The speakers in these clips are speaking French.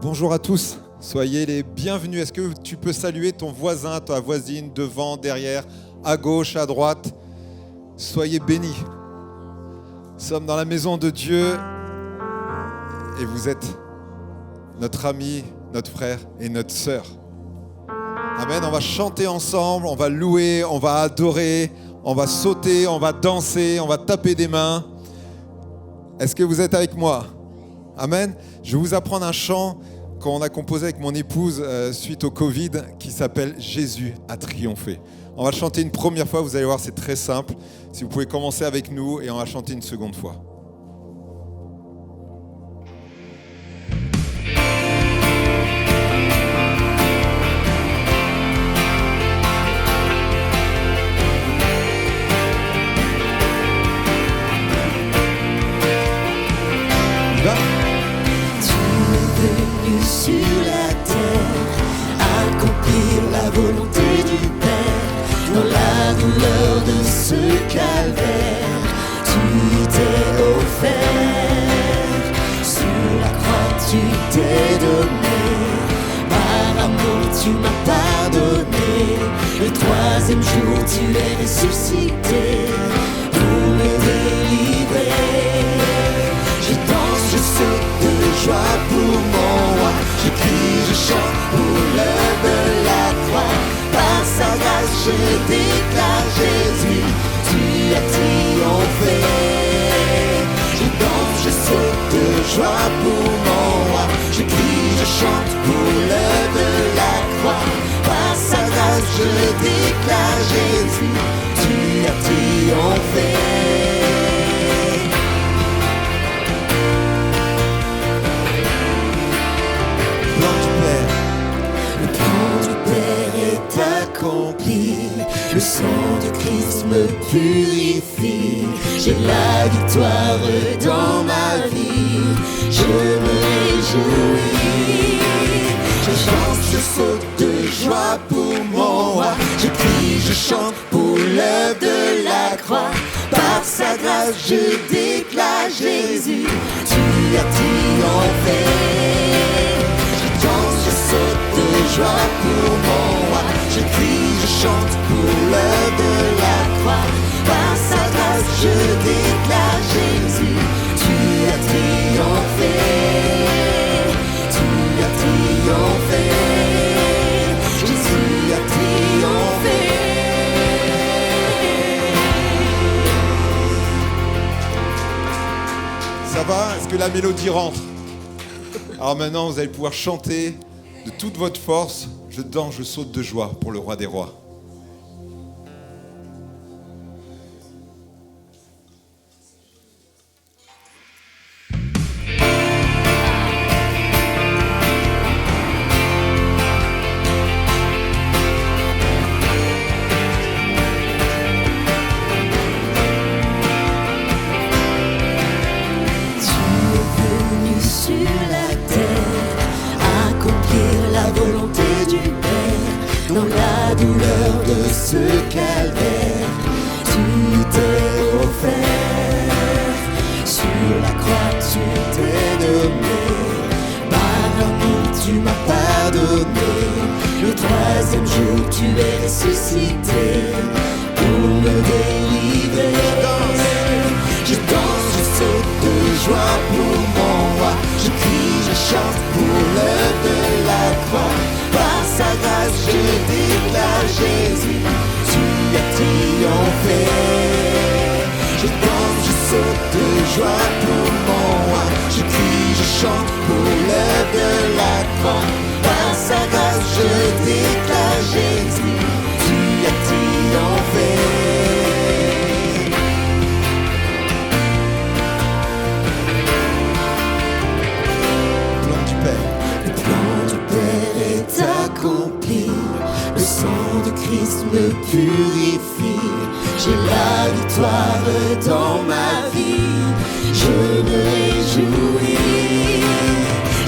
Bonjour à tous, soyez les bienvenus. Est-ce que tu peux saluer ton voisin, ta voisine, devant, derrière, à gauche, à droite? Soyez bénis. Nous sommes dans la maison de Dieu et vous êtes notre ami, notre frère et notre sœur. Amen, on va chanter ensemble, on va louer, on va adorer, on va sauter, on va danser, on va taper des mains. Est-ce que vous êtes avec moi? Amen. Je vais vous apprendre un chant qu'on a composé avec mon épouse suite au Covid qui s'appelle « Jésus a triomphé ». On va le chanter une première fois, vous allez voir, c'est très simple. Si vous pouvez commencer avec nous et on va chanter une seconde fois. Sur la terre, accomplir la volonté du Père, dans la douleur de ce calvaire, tu t'es offert, sur la croix tu t'es donné, par amour tu m'as pardonné, le troisième jour tu es ressuscité, pour me délivrer, je danse, je saute de joie pour mon roi. Je crie, je chante pour l'œuvre de la croix. Par sa grâce, je déclare Jésus, tu as triomphé. Je danse, je saute de joie pour mon roi. Je crie, je chante pour l'œuvre de la croix. Par sa grâce, je déclare Jésus, tu as triomphé. Accompli, le sang de Christ me purifie, j'ai la victoire dans ma vie, je me réjouis, je chante, je saute de joie pour mon roi, je crie, je chante pour l'œuvre de la croix, par sa grâce je déclare Jésus, tu as triomphé, je danse, je saute de joie pour mon roi. Je crie, je chante pour l'œuvre de la croix. Par sa grâce, je déclare Jésus, tu as triomphé. Tu as triomphé. Jésus a triomphé. Ça va? Est-ce que la mélodie rentre? Alors maintenant, vous allez pouvoir chanter de toute votre force. Je danse, je saute de joie pour le roi des rois. Ce calvaire, tu t'es offert, sur la croix tu t'es donné, par amour tu m'as pardonné, le troisième jour tu es ressuscité, pour me délivrer, je danse, je saute de joie pour mon roi, je crie, je chante pour l'œuvre de la croix, par sa grâce je déclare Jésus, tu as triomphé. Je danse, je saute de joie pour mon roi. Je crie, je chante pour l'œuvre de la croix. Par sa grâce, je déclare Jésus, tu as triomphé. Plan du Père. Le plan du Père est accompli. Le sang de Christ me purifie, j'ai la victoire dans ma vie, je me réjouis,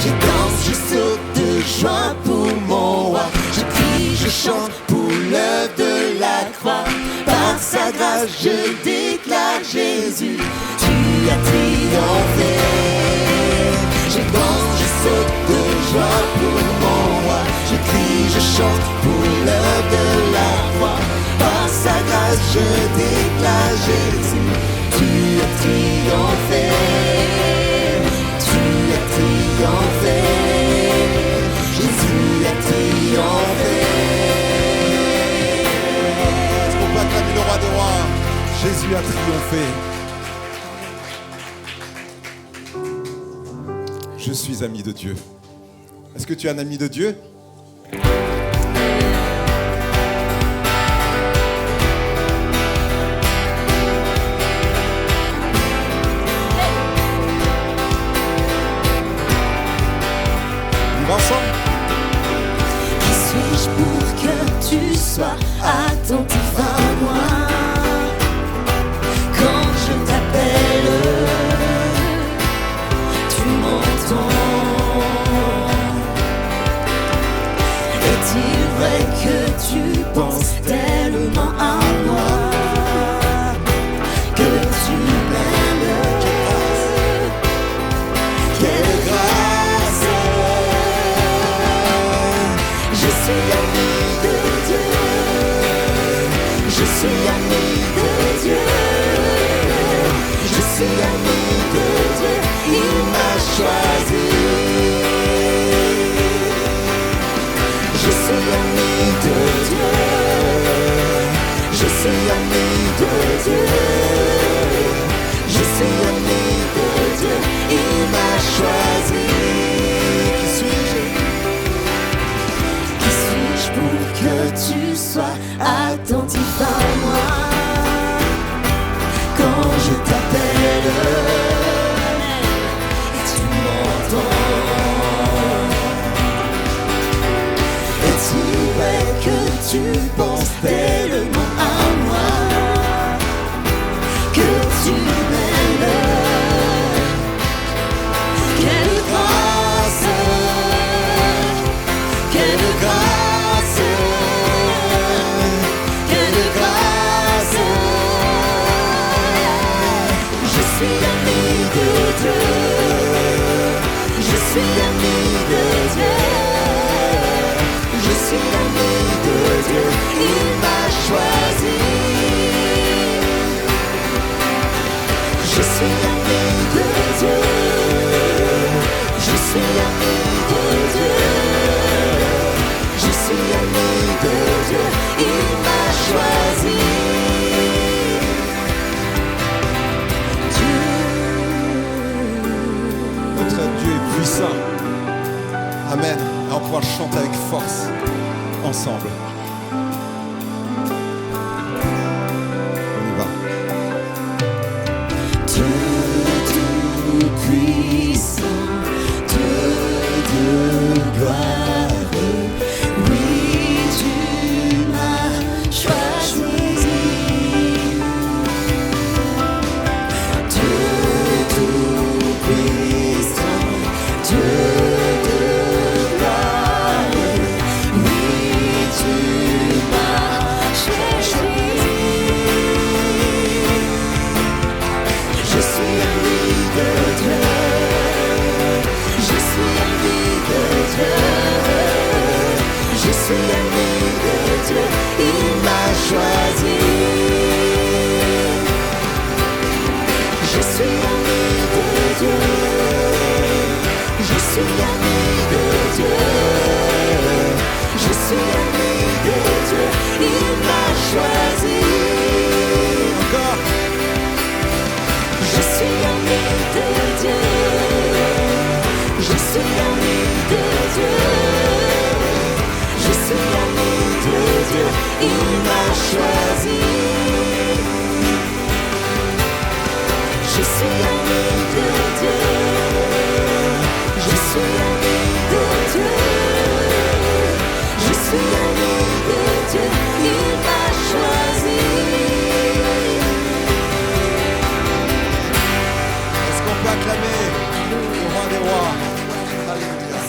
je danse, je saute de joie pour mon roi, je crie, je chante pour l'œuvre de la croix, par sa grâce je déclare Jésus, tu as triomphé, je danse, je saute de joie chante pour l'œuvre de la croix. Par sa grâce je déclare Jésus, tu as triomphé, tu as triomphé, Jésus a triomphé. Est-ce qu'on peut acclamer le roi des rois? Jésus a triomphé. Je suis ami de Dieu. Est-ce que tu es un ami de Dieu? On va ensemble. Qui suis-je pour que tu sois attentif à moi? Quand je t'appelle, tu m'entends. Est-il vrai que tu penses tellement à moi, que tu m'aimes? Quelle grâce! Je suis ami de Dieu, je suis ami de Dieu, je suis ami de Dieu, il m'a choisi. Je suis ami de Dieu, je suis ami de Dieu, je suis ami de Dieu, il m'a choisi. Qui suis-je? Qui suis-je pour que tu sois attentif à moi? Quand je t'appelle et tu m'entends. Est-il vrai que tu penses tellement à moi, que tu m'aimes? Quelle grâce! Quelle grâce! Quelle grâce! Je suis ami de Dieu, je suis ami de Dieu, je suis ami de Dieu, il m'a choisi. Je suis ami de Dieu, je suis ami de Dieu, je suis ami de Dieu, il m'a choisi. Notre Dieu est puissant. Amen. Et on pourra le chanter avec force ensemble. On y va. Dieu tout-puissant, Dieu de gloire, oui, tu m'as choisi. Dieu tout-puissant, Dieu de gloire, oui, tu m'as choisi. Je suis ami de Dieu, je suis ami de Dieu, je suis ami de Dieu, il m'a choisi. Je suis ami de Dieu, je suis ami de Dieu, je suis ami de Dieu, il m'a choisi. Encore. Je suis ami de Dieu, je suis ami de Dieu, je suis ami de Dieu, il m'a choisi. Je suis ami de Dieu, je suis ami de Dieu, je suis ami de Dieu, il m'a choisi. Est-ce qu'on peut acclamer le roi des rois? Alléluia.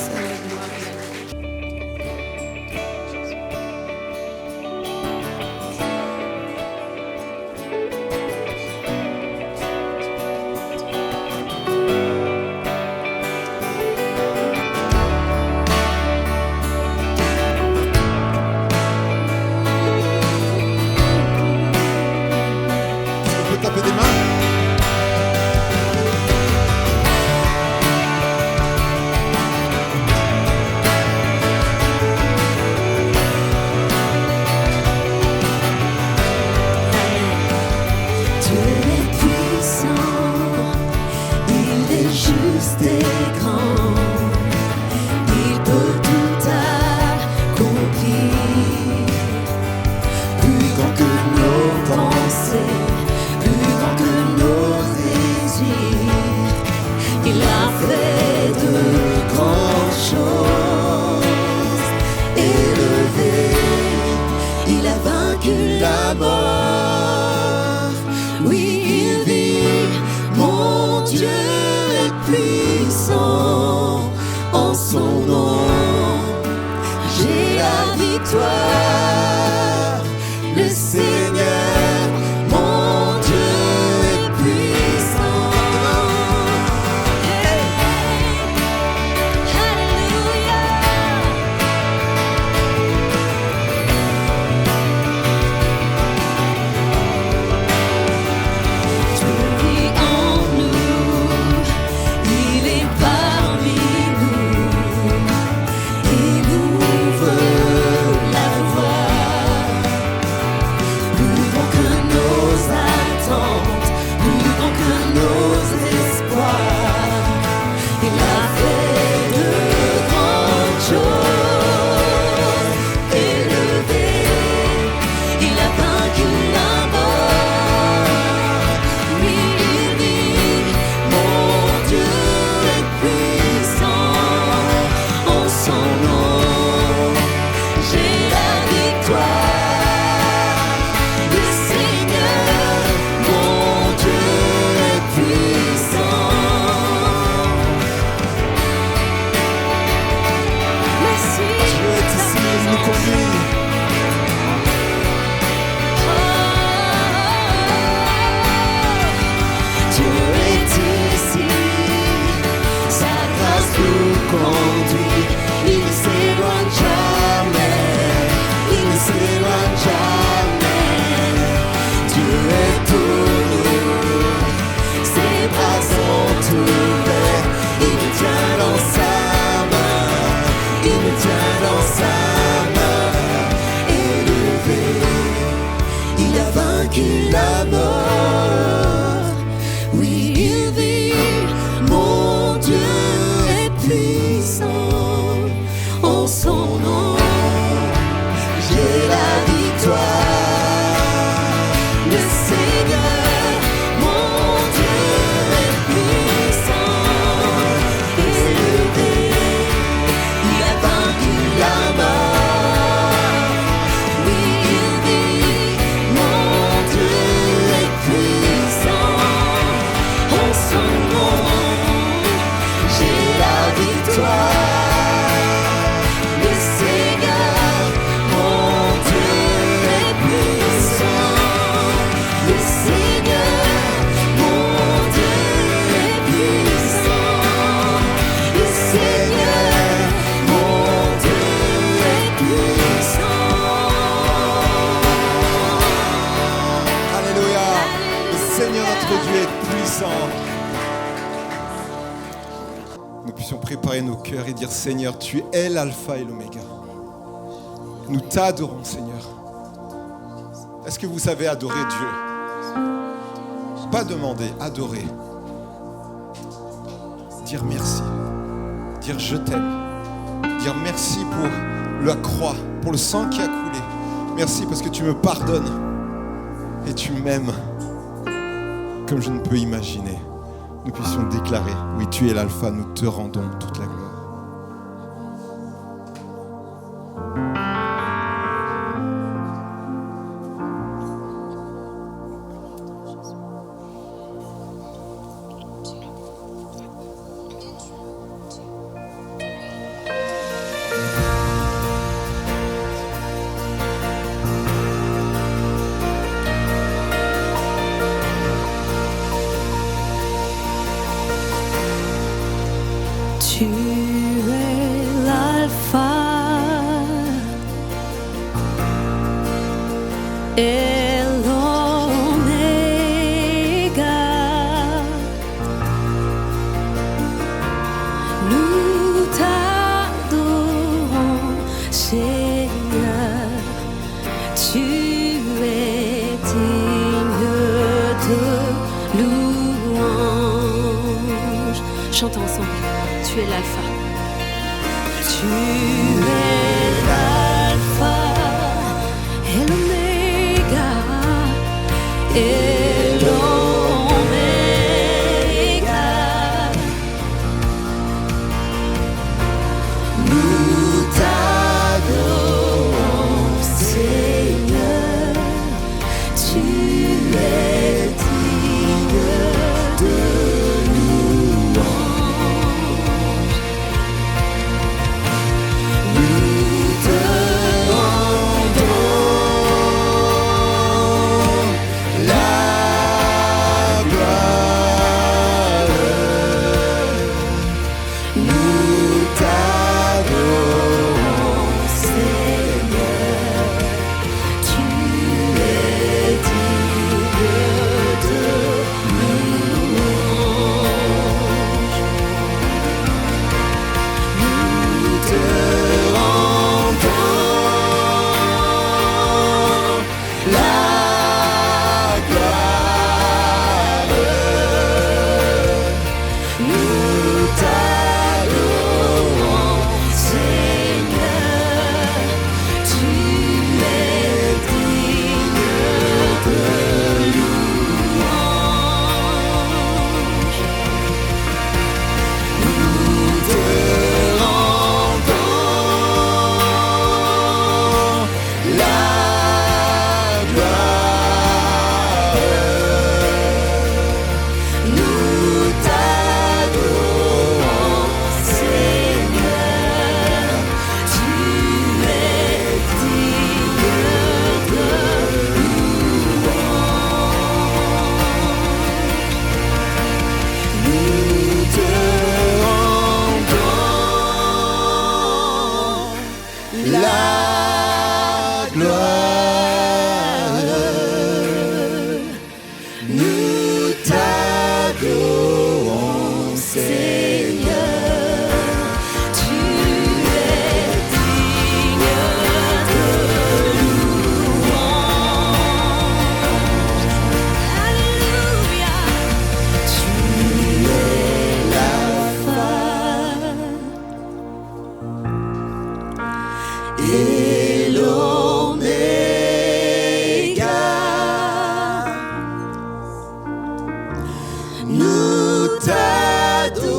juste et grand. Il peut tout accomplir. Plus grand que nos pensées, plus grand que nos désirs. Il a fait de grandes choses. Élevé, il a vaincu la mort. Oui, il vit, mon Dieu est puissant. En son nom, j'ai la victoire. Le Seigneur, mon Dieu est puissant. Hey. Alléluia. Dieu vit en nous, il est parmi nous. Il ouvre la voie. Plus grand que nos attentes, plus grand que nos espoirs. Il a fait de grandes choses. Élevé, il a vaincu la mort. Oui, il dit, mon Dieu est puissant. En son nom, j'ai la victoire. Le Seigneur, mon Dieu est puissant. Merci. Dieu est ici, il nous conduit. Dieu est ici, sa grâce nous conduit. Il ne s'éloigne jamais, il ne s'éloigne jamais. Dieu est pour nous, ses bras sont ouverts. Il nous tient dans sa main, il nous tient dans sa main. Élevé, il a vaincu la mort. Oui, il vit, mon Dieu est puissant. En son nom, j'ai la victoire. Le Seigneur, mon Dieu est puissant. Élevé, il a vaincu la mort. Oui, il vit, mon Dieu est puissant. En son nom, j'ai la victoire. Le Seigneur, mon Dieu est puissant. Le Seigneur, mon Dieu est puissant. Le Seigneur, mon Dieu est puissant. Alléluia. Le Seigneur notre Dieu est puissant. Nous puissions préparer nos cœurs et dire Seigneur, tu es l'alpha et l'oméga. Nous t'adorons, Seigneur. Est-ce que vous savez adorer Dieu? Pas demander, adorer. Dire merci. Dire je t'aime. Dire merci pour la croix, pour le sang qui a coulé. Merci parce que tu me pardonnes et tu m'aimes comme je ne peux imaginer. Nous puissions déclarer, oui, tu es l'alpha, nous te rendons toute la gloire. Tu es l'alpha et l'oméga. Nous t'adorons, Seigneur. Tu es digne de louange. Chantons ensemble. Tu es l'alpha. Tu es l'alpha et l'oméga et l'oméga. Nous t'adorons, Seigneur. Tu es digne de louange. Nous te rendons la gloire. Nous t'adorons, Seigneur. Tu es digne de louange. Nous te rendons la gloire. Nous t'adorons, Seigneur. Tu es digne de louange. Nous te rendons la gloire. Nous t'adorons, Seigneur. Tu es digne de louange. Nous te rendons la gloire. Nous t'adorons, Seigneur. Tu es digne de louange. Alléluia. Tu es l'alpha et l'oméga. Nous t'adorons,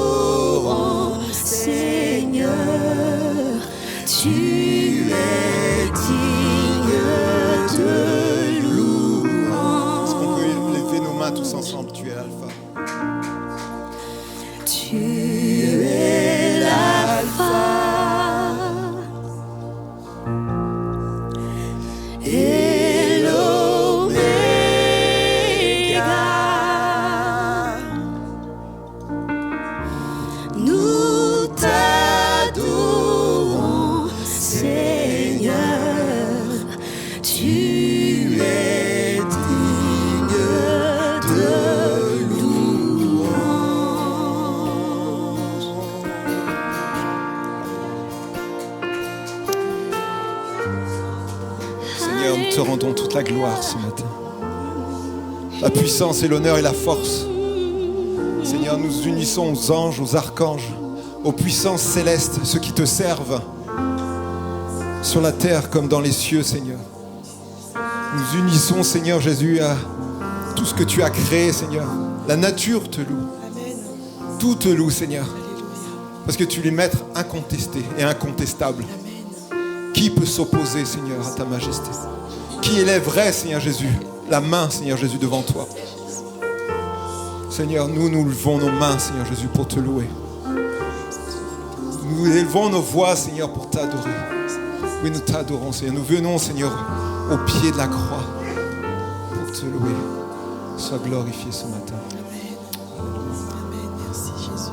Seigneur. Tu es digne de Est-ce qu'on louange. peut lever nos mains tous ensemble? Tu es l'alpha. Tu es l'alpha et l'oméga. Nous t'adorons, Seigneur. Tu es digne de louange. Seigneur, nous te rendons toute la gloire ce matin. La puissance et l'honneur et la force. Seigneur, nous unissons aux anges, aux archanges, aux puissances célestes, ceux qui te servent sur la terre comme dans les cieux, Seigneur. Nous unissons, Seigneur Jésus, à tout ce que tu as créé, Seigneur. La nature te loue. Tout te loue, Seigneur. Parce que tu es maître incontesté et incontestable. Qui peut s'opposer, Seigneur, à ta majesté? Qui élèverait, Seigneur Jésus, la main, Seigneur Jésus, devant toi? Seigneur, nous levons nos mains, Seigneur Jésus, pour te louer. Nous élevons nos voix, Seigneur, pour t'adorer. Oui, nous t'adorons, Seigneur. Nous venons, Seigneur, au pied de la croix pour te louer. Sois glorifié ce matin. Amen. Merci, Jésus.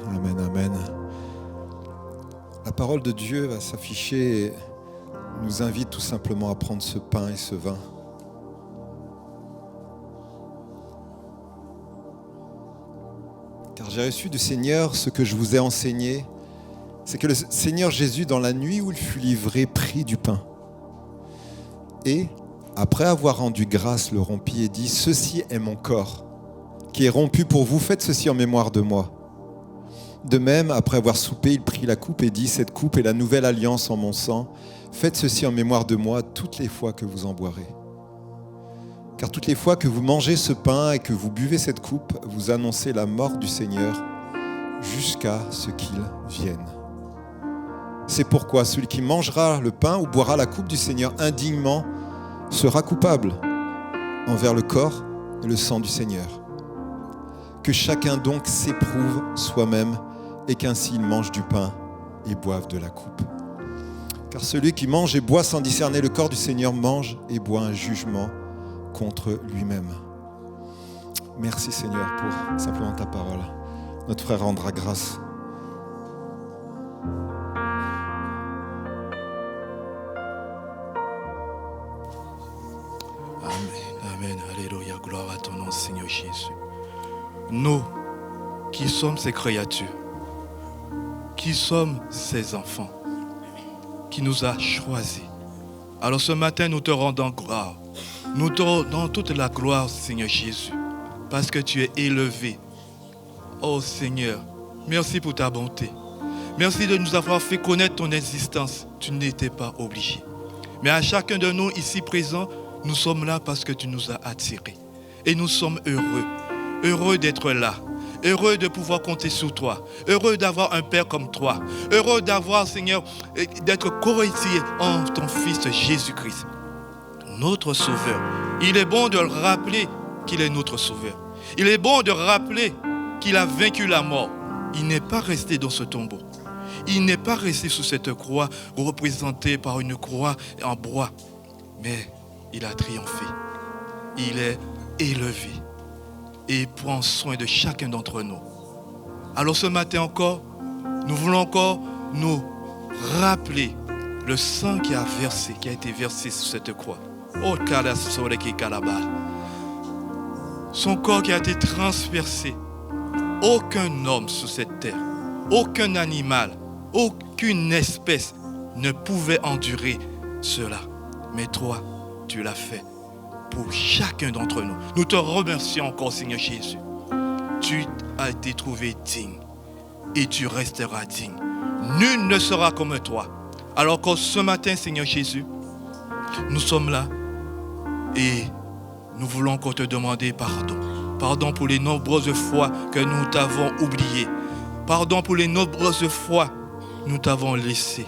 Amen, amen. La parole de Dieu va s'afficher et nous invite tout simplement à prendre ce pain et ce vin. Car j'ai reçu du Seigneur ce que je vous ai enseigné, c'est que le Seigneur Jésus, dans la nuit où il fut livré, prit du pain. Et, après avoir rendu grâce, le rompit et dit « Ceci est mon corps, qui est rompu pour vous, faites ceci en mémoire de moi. » De même, après avoir soupé, il prit la coupe et dit, « Cette coupe est la nouvelle alliance en mon sang. Faites ceci en mémoire de moi toutes les fois que vous en boirez. Car toutes les fois que vous mangez ce pain et que vous buvez cette coupe, vous annoncez la mort du Seigneur jusqu'à ce qu'il vienne. C'est pourquoi celui qui mangera le pain ou boira la coupe du Seigneur indignement sera coupable envers le corps et le sang du Seigneur. Que chacun donc s'éprouve soi-même et qu'ainsi il mange du pain et boive de la coupe. Car celui qui mange et boit sans discerner le corps du Seigneur mange et boit un jugement contre lui-même. » Merci Seigneur pour simplement ta parole. Notre frère rendra grâce. Amen, amen, alléluia, gloire à ton nom Seigneur Jésus. Nous qui sommes ces créatures, qui sommes ces enfants, qui nous a choisis. Alors ce matin, nous te rendons gloire. Nous te rendons toute la gloire, Seigneur Jésus, parce que tu es élevé. Oh Seigneur, merci pour ta bonté. Merci de nous avoir fait connaître ton existence. Tu n'étais pas obligé. Mais à chacun de nous ici présents, nous sommes là parce que tu nous as attirés. Et nous sommes heureux. Heureux d'être là. Heureux de pouvoir compter sur toi. Heureux d'avoir un Père comme toi. Heureux d'avoir, Seigneur, d'être co-héritier en ton Fils Jésus-Christ. Notre Sauveur. Il est bon de le rappeler qu'il est notre Sauveur. Il est bon de rappeler qu'il a vaincu la mort. Il n'est pas resté dans ce tombeau. Il n'est pas resté sous cette croix représentée par une croix en bois. Mais il a triomphé. Il est élevé. Et il prend soin de chacun d'entre nous. Alors ce matin encore, nous voulons encore nous rappeler le sang qui a été versé sur cette croix. Oh, son corps qui a été transpercé. Aucun homme sur cette terre, aucun animal, aucune espèce ne pouvait endurer cela. Mais toi, tu l'as fait pour chacun d'entre nous. Nous te remercions encore, Seigneur Jésus. Tu as été trouvé digne et tu resteras digne. Nul ne sera comme toi. Alors que ce matin, Seigneur Jésus, nous sommes là et nous voulons encore te demander pardon. Pardon pour les nombreuses fois que nous t'avons oublié. Pardon pour les nombreuses fois que nous t'avons laissé.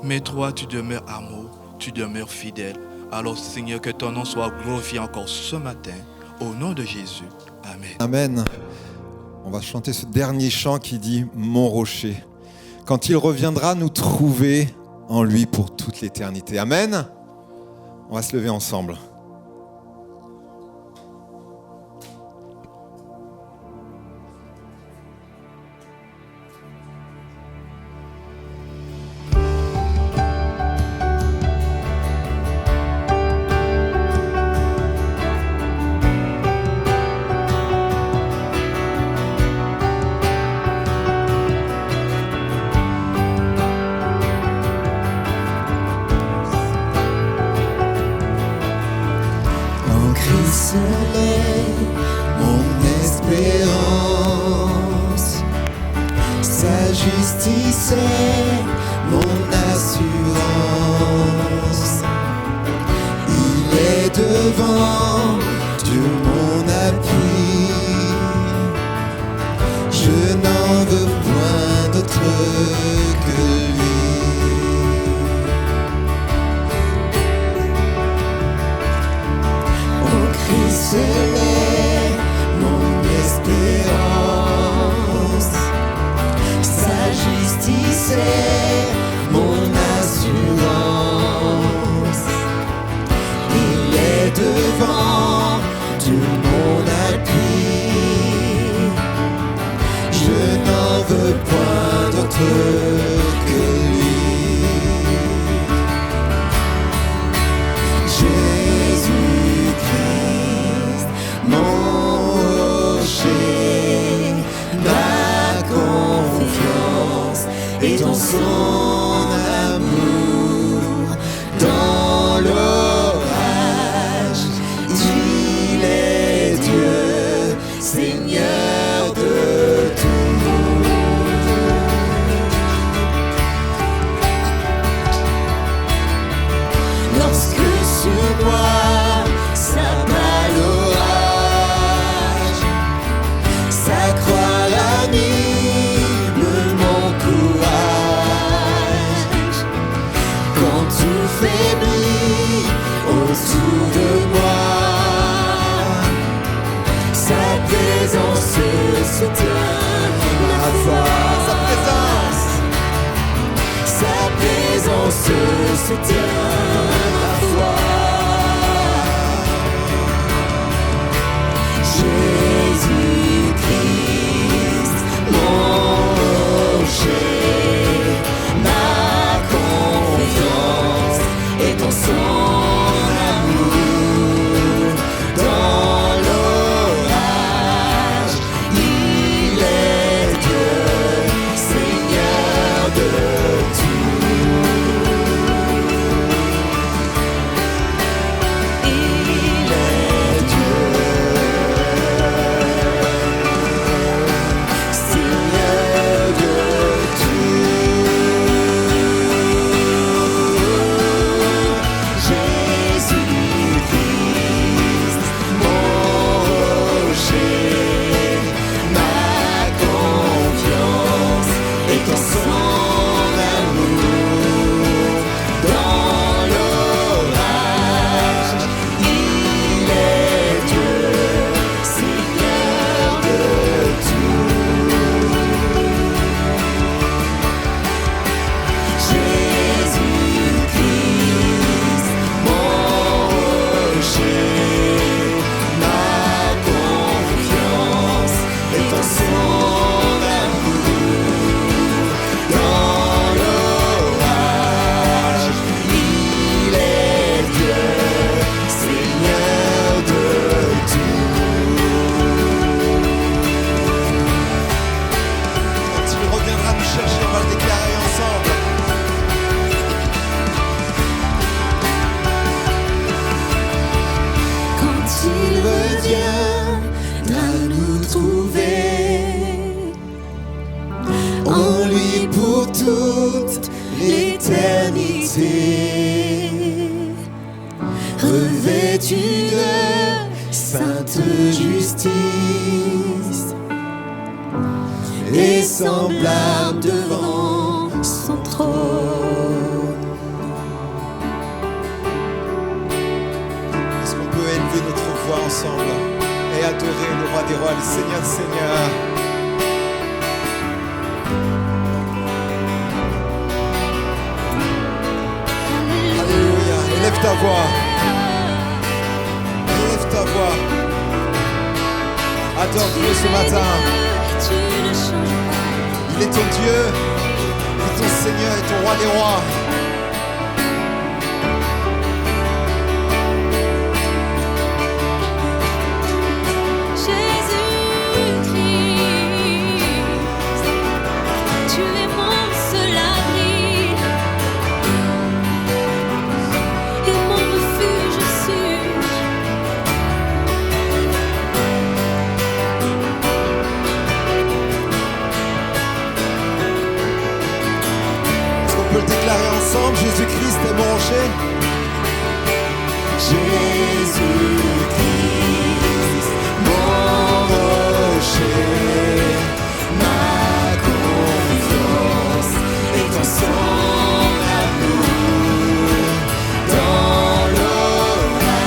Mais toi, tu demeures amour, tu demeures fidèle. Alors, Seigneur, que ton nom soit glorifié encore ce matin. Au nom de Jésus. Amen. Amen. On va chanter ce dernier chant qui dit « Mon rocher ». Quand il reviendra nous trouver en lui pour toute l'éternité. Amen. On va se lever ensemble. se tient ma foi. Jésus-Christ, mon rocher, ma confiance est en son amour. Dans l'orage, il est Dieu, Seigneur de tout. Il est Dieu, Seigneur de tout. Jésus-Christ, mon rocher, ma confiance est en son amour. Dans l'orage, il est Dieu, Seigneur de tout. Jésus-Christ, mon rocher, ma confiance est en son amour. Dans l'orage, il est Dieu, Seigneur de tout. Quand il reviendra nous chercher, on va le déclarer ensemble. Quand il reviendra nous trouver, en lui pour toute l'éternité, revêtu de sainte justice et semblable devant son trône. Est-ce qu'on peut élever notre voix ensemble et adorer le roi des rois, le Seigneur des seigneurs? Alléluia. Élève ta voix. Élève ta voix. Adore-le ce matin. Tu ne changes pas. Il est ton Dieu, il est ton Seigneur et ton roi des rois. Jésus-Christ, tu es mon seul abri et mon refuge sûr. Est-ce qu'on peut le déclarer ensemble? Jésus-Christ est mon rocher. Jésus-Christ, mon rocher, ma confiance est en son amour. Dans l'orage,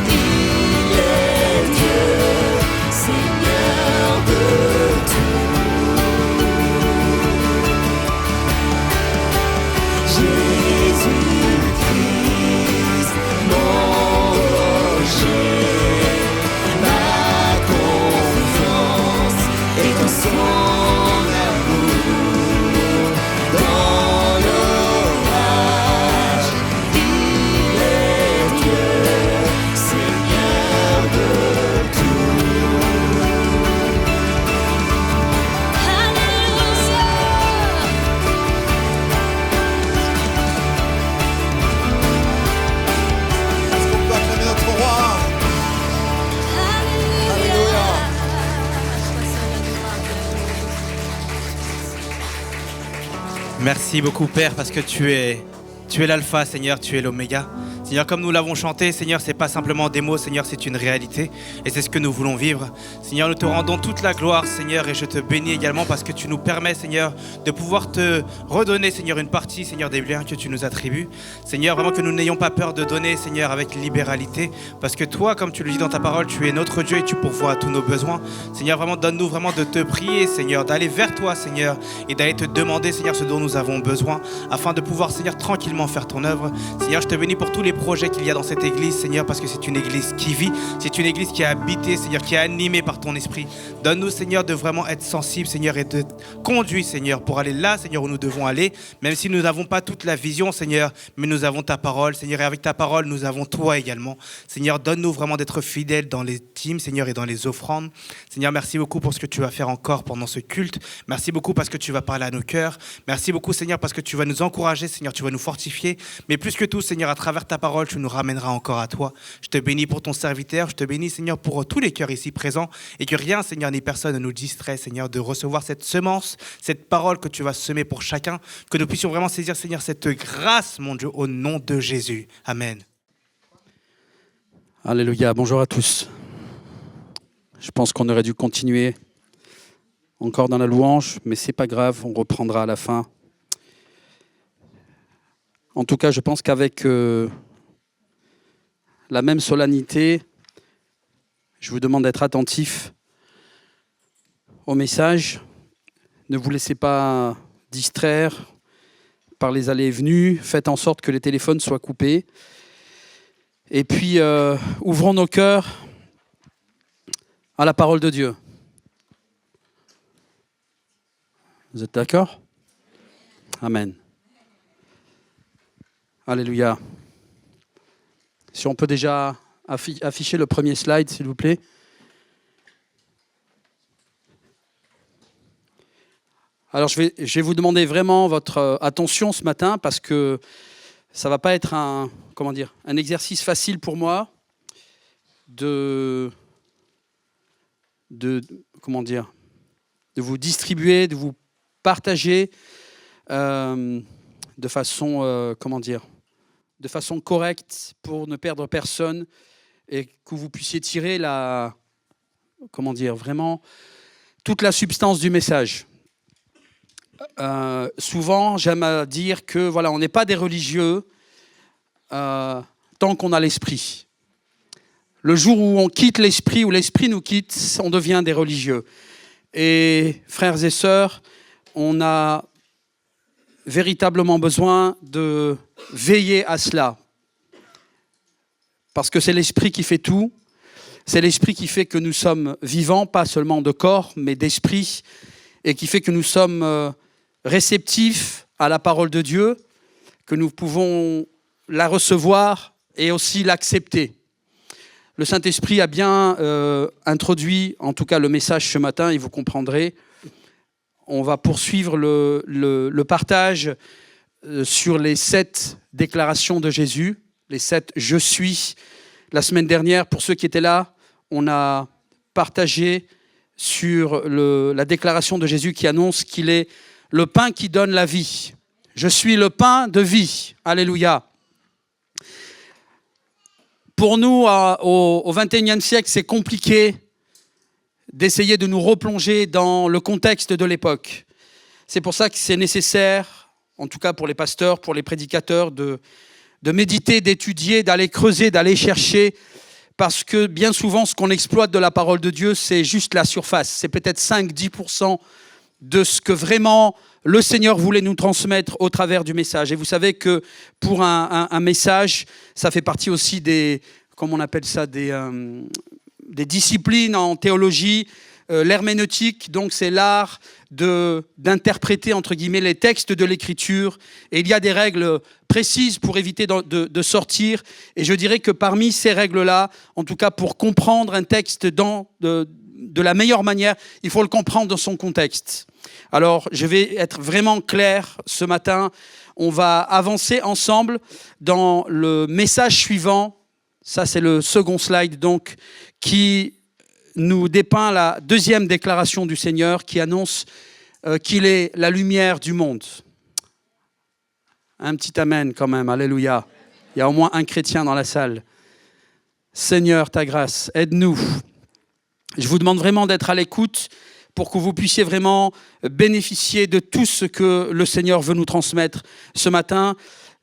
il est Dieu, Seigneur de tout. Jésus-Christ, mon rocher, ma confiance est en son amour. Dans l'orage, il est Dieu, Seigneur de tout. Alléluia. Est-ce qu'on peut acclamer notre roi? Alléluia. Merci beaucoup Père parce que tu es l'alpha Seigneur, tu es l'oméga. Seigneur, comme nous l'avons chanté, Seigneur, c'est pas simplement des mots, Seigneur, c'est une réalité. Et c'est ce que nous voulons vivre. Seigneur, nous te rendons toute la gloire, Seigneur, et je te bénis également parce que tu nous permets, Seigneur, de pouvoir te redonner, Seigneur, une partie, Seigneur, des biens que tu nous attribues. Seigneur, vraiment que nous n'ayons pas peur de donner, Seigneur, avec libéralité. Parce que toi, comme tu le dis dans ta parole, tu es notre Dieu et tu pourvois à tous nos besoins. Seigneur, vraiment, donne-nous vraiment de te prier, Seigneur, d'aller vers toi, Seigneur, et d'aller te demander, Seigneur, ce dont nous avons besoin, afin de pouvoir, Seigneur, tranquillement faire ton œuvre. Seigneur, je te bénis pour tous les projets qu'il y a dans cette église, Seigneur, parce que c'est une église qui vit, c'est une église qui est habitée, Seigneur, qui est animée par ton esprit. Donne-nous, Seigneur, de vraiment être sensibles, Seigneur, et de conduire, Seigneur, pour aller là, Seigneur, où nous devons aller, même si nous n'avons pas toute la vision, Seigneur, mais nous avons ta parole, Seigneur, et avec ta parole, nous avons toi également. Seigneur, donne-nous vraiment d'être fidèles dans les teams, Seigneur, et dans les offrandes. Seigneur, merci beaucoup pour ce que tu vas faire encore pendant ce culte. Merci beaucoup parce que tu vas parler à nos cœurs. Merci beaucoup, Seigneur, parce que tu vas nous encourager, Seigneur, tu vas nous fortifier. Mais plus que tout, Seigneur, à travers ta parole, tu nous ramèneras encore à toi. Je te bénis pour ton serviteur. Je te bénis, Seigneur, pour tous les cœurs ici présents et que rien, Seigneur, ni personne ne nous distrait, Seigneur, de recevoir cette semence, cette parole que tu vas semer pour chacun. Que nous puissions vraiment saisir, Seigneur, cette grâce, mon Dieu, au nom de Jésus. Amen. Alléluia. Bonjour à tous. Je pense qu'on aurait dû continuer encore dans la louange, mais c'est pas grave, on reprendra à la fin. En tout cas, je pense qu'avec la même solennité, je vous demande d'être attentif au message. Ne vous laissez pas distraire par les allées et venues. Faites en sorte que les téléphones soient coupés. Et puis, ouvrons nos cœurs à la parole de Dieu. Vous êtes d'accord ? Amen. Alléluia. Si on peut déjà afficher le premier slide, s'il vous plaît. Alors, je vais vous demander vraiment votre attention ce matin parce que ça ne va pas être un exercice facile pour moi de vous distribuer, de vous partager de façon correcte pour ne perdre personne et que vous puissiez tirer vraiment toute la substance du message. Souvent, j'aime dire que on n'est pas des religieux tant qu'on a l'esprit. Le jour où on quitte l'esprit, où l'esprit nous quitte, on devient des religieux. Et frères et sœurs, on a véritablement besoin de veiller à cela. Parce que c'est l'esprit qui fait tout. C'est l'esprit qui fait que nous sommes vivants, pas seulement de corps, mais d'esprit, et qui fait que nous sommes réceptifs à la parole de Dieu, que nous pouvons la recevoir et aussi l'accepter. Le Saint-Esprit a bien introduit, en tout cas le message ce matin, et vous comprendrez. On va poursuivre le partage sur les 7 déclarations de Jésus, les 7 « Je suis ». La semaine dernière, pour ceux qui étaient là, on a partagé sur la déclaration de Jésus qui annonce qu'il est le pain qui donne la vie. Je suis le pain de vie. Alléluia. Pour nous, au XXIe siècle, c'est compliqué d'essayer de nous replonger dans le contexte de l'époque. C'est pour ça que c'est nécessaire, en tout cas pour les pasteurs, pour les prédicateurs, de méditer, d'étudier, d'aller creuser, d'aller chercher, parce que bien souvent, ce qu'on exploite de la parole de Dieu, c'est juste la surface. C'est peut-être 5-10% de ce que vraiment le Seigneur voulait nous transmettre au travers du message. Et vous savez que pour un message, ça fait partie aussi des disciplines en théologie, l'herméneutique, donc c'est l'art d'interpréter entre guillemets les textes de l'Écriture. Et il y a des règles précises pour éviter de sortir. Et je dirais que parmi ces règles-là, en tout cas pour comprendre un texte de la meilleure manière, il faut le comprendre dans son contexte. Alors, je vais être vraiment clair ce matin. On va avancer ensemble dans le message suivant. Ça, c'est le second slide, donc, qui nous dépeint la deuxième déclaration du Seigneur qui annonce qu'il est la lumière du monde. Un petit amen quand même, alléluia. Il y a au moins un chrétien dans la salle. Seigneur, ta grâce, aide-nous. Je vous demande vraiment d'être à l'écoute pour que vous puissiez vraiment bénéficier de tout ce que le Seigneur veut nous transmettre. Ce matin,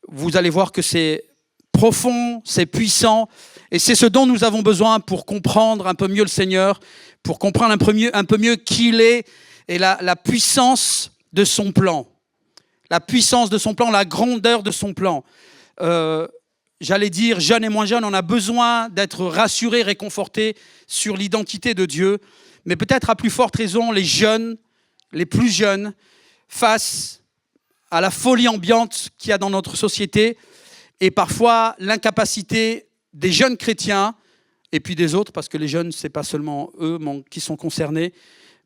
vous allez voir que c'est profond, c'est puissant, et c'est ce dont nous avons besoin pour comprendre un peu mieux le Seigneur, pour comprendre un peu mieux qui il est, et la puissance de son plan. La puissance de son plan, la grandeur de son plan. J'allais dire, jeunes et moins jeunes, on a besoin d'être rassurés, réconfortés sur l'identité de Dieu. Mais peut-être à plus forte raison, les jeunes, les plus jeunes, face à la folie ambiante qu'il y a dans notre société et parfois l'incapacité des jeunes chrétiens et puis des autres, parce que les jeunes, ce n'est pas seulement eux qui sont concernés,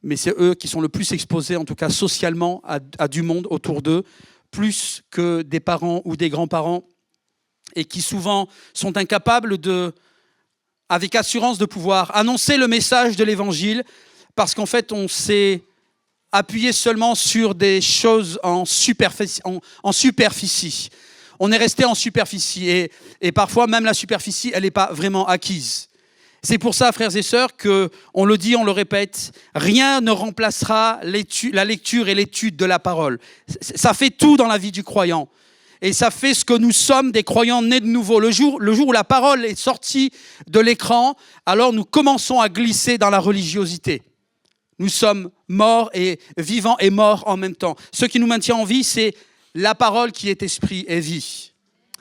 mais c'est eux qui sont le plus exposés, en tout cas socialement, à du monde autour d'eux, plus que des parents ou des grands-parents, et qui souvent sont incapables avec assurance de pouvoir annoncer le message de l'Évangile, parce qu'en fait, on s'est appuyé seulement sur des choses en superficie. On est resté en superficie, et parfois même la superficie, elle n'est pas vraiment acquise. C'est pour ça, frères et sœurs, qu'on le dit, on le répète, rien ne remplacera la lecture et l'étude de la parole. Ça fait tout dans la vie du croyant. Et ça fait ce que nous sommes, des croyants nés de nouveau. Le jour où la parole est sortie de l'écran, alors nous commençons à glisser dans la religiosité. Nous sommes morts et vivants et morts en même temps. Ce qui nous maintient en vie, c'est la parole qui est esprit et vie.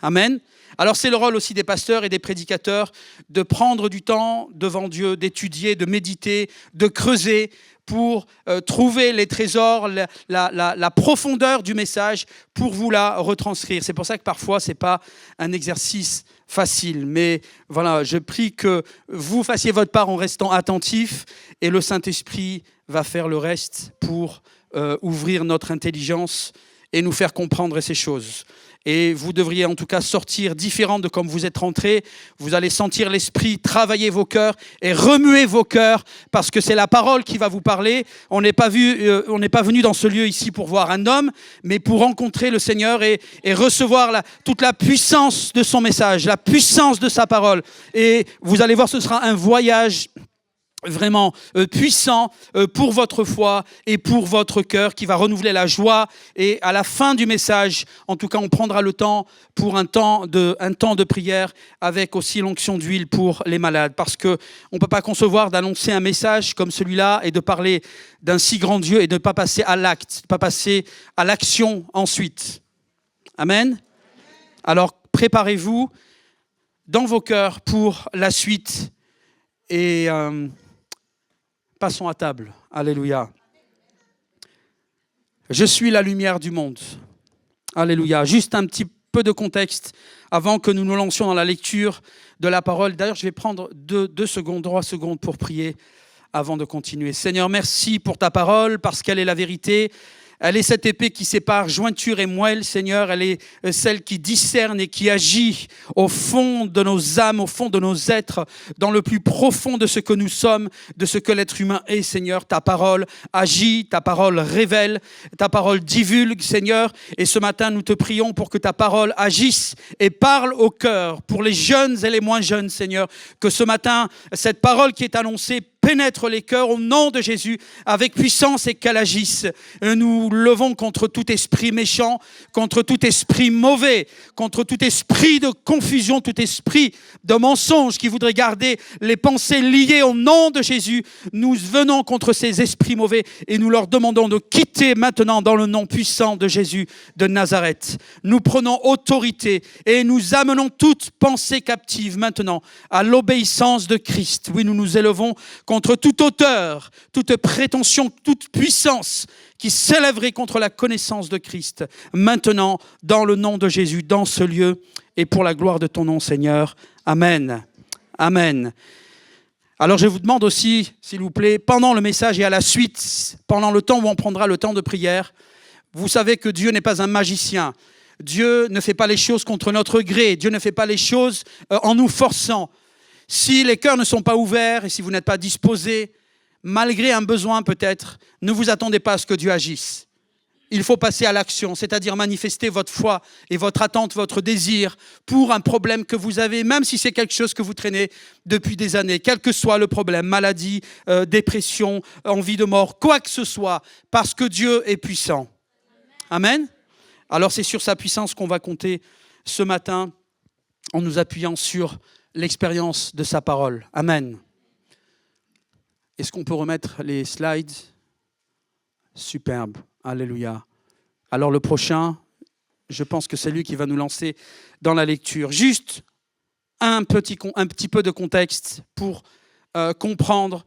Amen. Alors c'est le rôle aussi des pasteurs et des prédicateurs de prendre du temps devant Dieu, d'étudier, de méditer, de creuser pour trouver les trésors, la profondeur du message pour vous la retranscrire. C'est pour ça que parfois ce n'est pas un exercice facile. Mais voilà, je prie que vous fassiez votre part en restant attentifs et le Saint-Esprit va faire le reste pour ouvrir notre intelligence et nous faire comprendre ces choses. Et vous devriez en tout cas sortir différent de comme vous êtes rentrés. Vous allez sentir l'Esprit travailler vos cœurs et remuer vos cœurs parce que c'est la parole qui va vous parler. On n'est pas venu dans ce lieu ici pour voir un homme, mais pour rencontrer le Seigneur et recevoir toute la puissance de son message, la puissance de sa parole. Et vous allez voir, ce sera un voyage vraiment puissant pour votre foi et pour votre cœur qui va renouveler la joie. Et à la fin du message, en tout cas, on prendra le temps pour un temps de prière avec aussi l'onction d'huile pour les malades. Parce qu'on ne peut pas concevoir d'annoncer un message comme celui-là et de parler d'un si grand Dieu et de ne pas passer à l'acte, de ne pas passer à l'action ensuite. Amen. Alors, préparez-vous dans vos cœurs pour la suite et passons à table. Alléluia. Je suis la lumière du monde. Alléluia. Juste un petit peu de contexte avant que nous nous lancions dans la lecture de la parole. D'ailleurs, je vais prendre 3 secondes pour prier avant de continuer. Seigneur, merci pour ta parole parce qu'elle est la vérité. Elle est cette épée qui sépare jointure et moelle, Seigneur. Elle est celle qui discerne et qui agit au fond de nos âmes, au fond de nos êtres, dans le plus profond de ce que nous sommes, de ce que l'être humain est, Seigneur. Ta parole agit, ta parole révèle, ta parole divulgue, Seigneur. Et ce matin, nous te prions pour que ta parole agisse et parle au cœur, pour les jeunes et les moins jeunes, Seigneur. Que ce matin, cette parole qui est annoncée pénètre les cœurs au nom de Jésus avec puissance et qu'elle agisse. Nous levons contre tout esprit méchant, contre tout esprit mauvais, contre tout esprit de confusion, tout esprit de mensonge qui voudrait garder les pensées liées au nom de Jésus. Nous venons contre ces esprits mauvais et nous leur demandons de quitter maintenant dans le nom puissant de Jésus de Nazareth. Nous prenons autorité et nous amenons toute pensée captive maintenant à l'obéissance de Christ. Oui, nous nous élevons contre toute hauteur, toute prétention, toute puissance qui s'élèverait contre la connaissance de Christ. Maintenant, dans le nom de Jésus, dans ce lieu, et pour la gloire de ton nom, Seigneur. Amen. Amen. Alors je vous demande aussi, s'il vous plaît, pendant le message et à la suite, pendant le temps où on prendra le temps de prière, vous savez que Dieu n'est pas un magicien. Dieu ne fait pas les choses contre notre gré. Dieu ne fait pas les choses en nous forçant. Si les cœurs ne sont pas ouverts et si vous n'êtes pas disposés, malgré un besoin peut-être, ne vous attendez pas à ce que Dieu agisse. il faut passer à l'action, c'est-à-dire manifester votre foi et votre attente, votre désir pour un problème que vous avez, même si c'est quelque chose que vous traînez depuis des années, quel que soit le problème, maladie, dépression, envie de mort, quoi que ce soit, parce que Dieu est puissant. Amen. Alors c'est sur sa puissance qu'on va compter ce matin en nous appuyant sur l'expérience de sa parole. Amen. Est-ce qu'on peut remettre les slides ? Superbe. Alléluia. Alors le prochain, je pense que c'est lui qui va nous lancer dans la lecture. Juste un petit peu de contexte pour comprendre.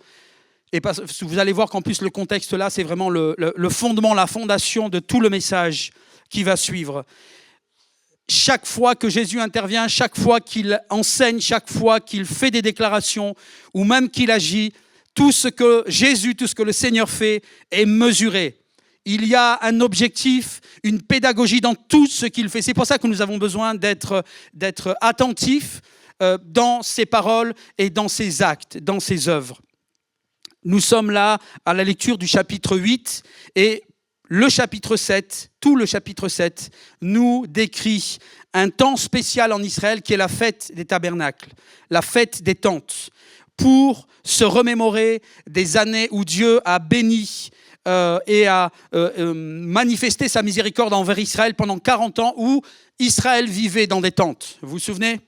Et vous allez voir qu'en plus le contexte là, c'est vraiment le fondement, la fondation de tout le message qui va suivre. Chaque fois que Jésus intervient, chaque fois qu'il enseigne, chaque fois qu'il fait des déclarations ou même qu'il agit, tout ce que Jésus, tout ce que le Seigneur fait est mesuré. Il y a un objectif, une pédagogie dans tout ce qu'il fait. C'est pour ça que nous avons besoin d'être attentifs dans ses paroles et dans ses actes, dans ses œuvres. Nous sommes là à la lecture du chapitre 8 et le chapitre 7, tout le chapitre 7, nous décrit un temps spécial en Israël qui est la fête des tabernacles, la fête des tentes, pour se remémorer des années où Dieu a béni et a manifesté sa miséricorde envers Israël pendant 40 ans où Israël vivait dans des tentes. Vous vous souvenez ?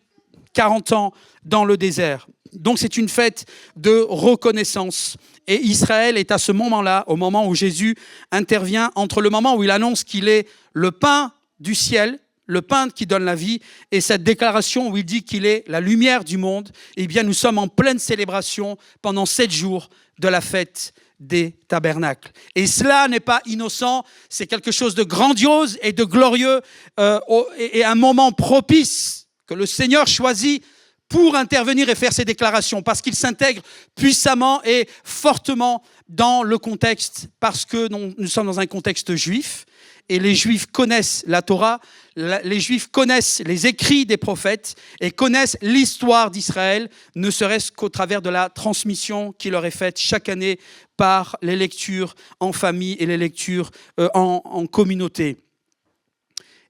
40 ans dans le désert. Donc c'est une fête de reconnaissance. Et Israël est à ce moment-là, au moment où Jésus intervient, entre le moment où il annonce qu'il est le pain du ciel, le pain qui donne la vie, et cette déclaration où il dit qu'il est la lumière du monde, eh bien nous sommes en pleine célébration pendant 7 jours de la fête des tabernacles. Et cela n'est pas innocent, c'est quelque chose de grandiose et de glorieux et un moment propice que le Seigneur choisit pour intervenir et faire ces déclarations, parce qu'il s'intègre puissamment et fortement dans le contexte, parce que nous sommes dans un contexte juif, et les Juifs connaissent la Torah, les Juifs connaissent les écrits des prophètes, et connaissent l'histoire d'Israël, ne serait-ce qu'au travers de la transmission qui leur est faite chaque année par les lectures en famille et les lectures en communauté.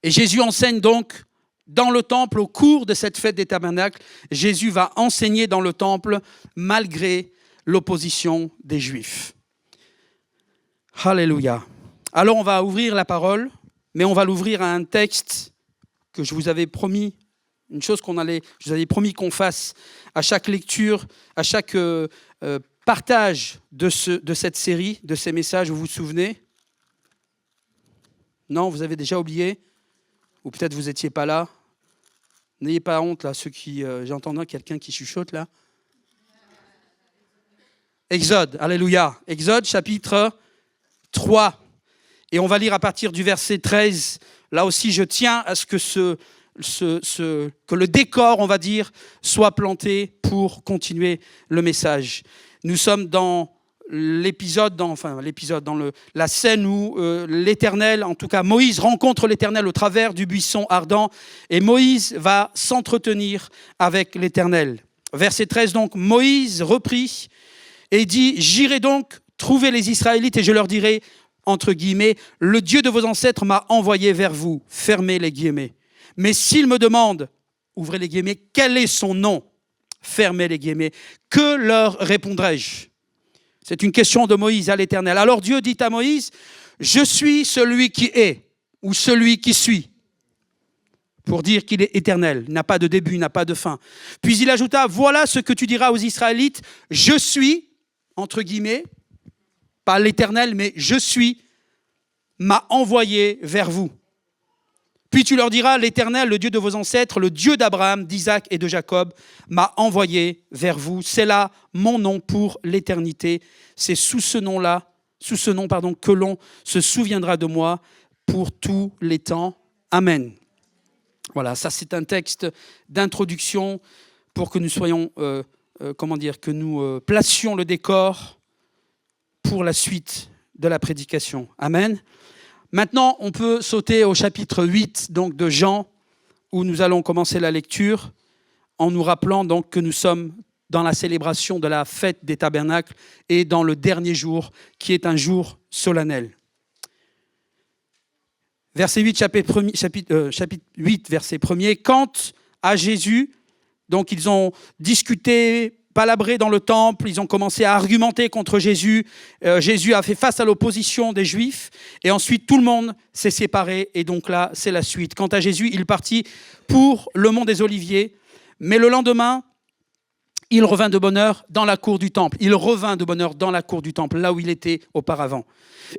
Et Jésus enseigne donc dans le temple, au cours de cette fête des tabernacles. Jésus va enseigner dans le temple malgré l'opposition des Juifs. Alléluia. Alors on va ouvrir la parole, mais on va l'ouvrir à un texte que je vous avais promis, une chose je vous avais promis qu'on fasse à chaque lecture, à chaque partage de cette série, de ces messages, vous vous souvenez ? Non, vous avez déjà oublié ? Ou peut-être vous n'étiez pas là. N'ayez pas honte, là, ceux qui... J'entends quelqu'un qui chuchote, là. Exode, alléluia. Exode, chapitre 3. Et on va lire à partir du verset 13. Là aussi, je tiens à ce que, que le décor, on va dire, soit planté pour continuer le message. Nous sommes dans la scène où l'Éternel, en tout cas Moïse rencontre l'Éternel au travers du buisson ardent, et Moïse va s'entretenir avec l'Éternel. Verset 13 donc, Moïse reprit et dit « J'irai donc trouver les Israélites et je leur dirai, entre guillemets, le Dieu de vos ancêtres m'a envoyé vers vous. » Fermez les guillemets. « Mais s'ils me demandent, ouvrez les guillemets, quel est son nom ? » Fermez les guillemets. « Que leur répondrai-je ? » C'est une question de Moïse à l'Éternel. Alors Dieu dit à Moïse, « Je suis celui qui est, ou celui qui suis. » Pour dire qu'il est éternel, il n'a pas de début, il n'a pas de fin. Puis il ajouta, « Voilà ce que tu diras aux Israélites, je suis, entre guillemets, pas l'Éternel, mais je suis, m'a envoyé vers vous. Puis tu leur diras, l'Éternel, le Dieu de vos ancêtres, le Dieu d'Abraham, d'Isaac et de Jacob, m'a envoyé vers vous. C'est là mon nom pour l'éternité. C'est sous ce nom, que l'on se souviendra de moi pour tous les temps. Amen. Voilà, ça c'est un texte d'introduction pour que nous soyons, que nous placions le décor pour la suite de la prédication. Amen. Maintenant, on peut sauter au chapitre 8 donc, de Jean, où nous allons commencer la lecture, en nous rappelant donc, que nous sommes dans la célébration de la fête des tabernacles et dans le dernier jour, qui est un jour solennel. Verset 8, chapitre 8, verset 1er. Quant à Jésus, donc ils ont discuté, palabré dans le temple, ils ont commencé à argumenter contre Jésus. Jésus a fait face à l'opposition des Juifs et ensuite tout le monde s'est séparé et donc là, c'est la suite. Quant à Jésus, il partit pour le mont des Oliviers, mais le lendemain, il revint de bonne heure dans la cour du temple. Il revint de bonne heure dans la cour du temple, là où il était auparavant.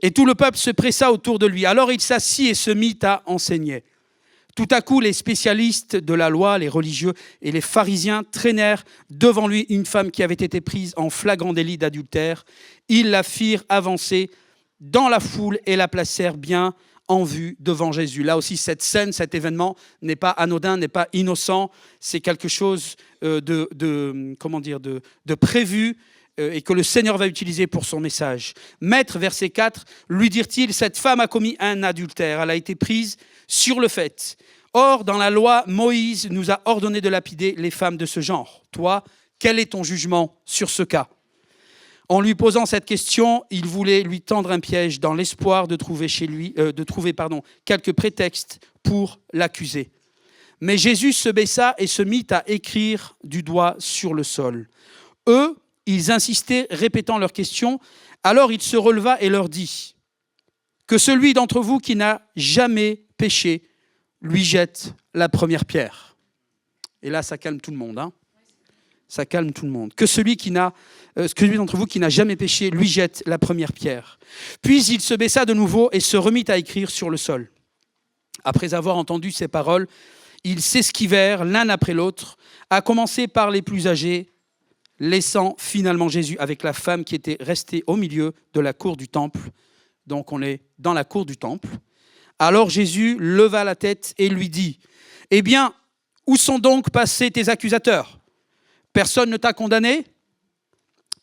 Et tout le peuple se pressa autour de lui. Alors il s'assit et se mit à enseigner. Tout à coup, les spécialistes de la loi, les religieux et les pharisiens traînèrent devant lui une femme qui avait été prise en flagrant délit d'adultère. Ils la firent avancer dans la foule et la placèrent bien en vue devant Jésus. Là aussi, cette scène, cet événement n'est pas anodin, n'est pas innocent. C'est quelque chose de prévu et que le Seigneur va utiliser pour son message. Maître, verset 4, lui dirent-ils, cette femme a commis un adultère. Elle a été prise sur le fait. Or, dans la loi, Moïse nous a ordonné de lapider les femmes de ce genre. Toi, quel est ton jugement sur ce cas ? En lui posant cette question, il voulait lui tendre un piège dans l'espoir de trouver quelques prétextes pour l'accuser. Mais Jésus se baissa et se mit à écrire du doigt sur le sol. Eux, ils insistaient, répétant leurs questions. Alors il se releva et leur dit « Que celui d'entre vous qui n'a jamais péché lui jette la première pierre. » Et là, ça calme tout le monde. Ça calme tout le monde. Que celui d'entre vous qui n'a jamais péché lui jette la première pierre. Puis il se baissa de nouveau et se remit à écrire sur le sol. Après avoir entendu ces paroles, ils s'esquivèrent l'un après l'autre, à commencer par les plus âgés, laissant finalement Jésus avec la femme qui était restée au milieu de la cour du temple. Donc on est dans la cour du temple. Alors Jésus leva la tête et lui dit « Eh bien, où sont donc passés tes accusateurs ? Personne ne t'a condamné ? »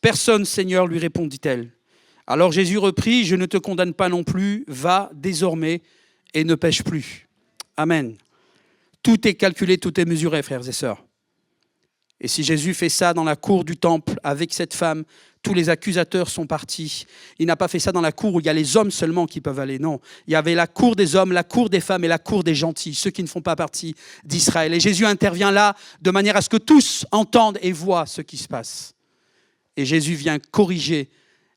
« Personne, Seigneur, lui répondit-elle. Alors Jésus reprit, « Je ne te condamne pas non plus, va désormais et ne pêche plus. » Amen. Tout est calculé, tout est mesuré, frères et sœurs. Et si Jésus fait ça dans la cour du temple avec cette femme, tous les accusateurs sont partis. Il n'a pas fait ça dans la cour où il y a les hommes seulement qui peuvent aller. Non, il y avait la cour des hommes, la cour des femmes et la cour des gentils, ceux qui ne font pas partie d'Israël. Et Jésus intervient là de manière à ce que tous entendent et voient ce qui se passe. Et Jésus vient corriger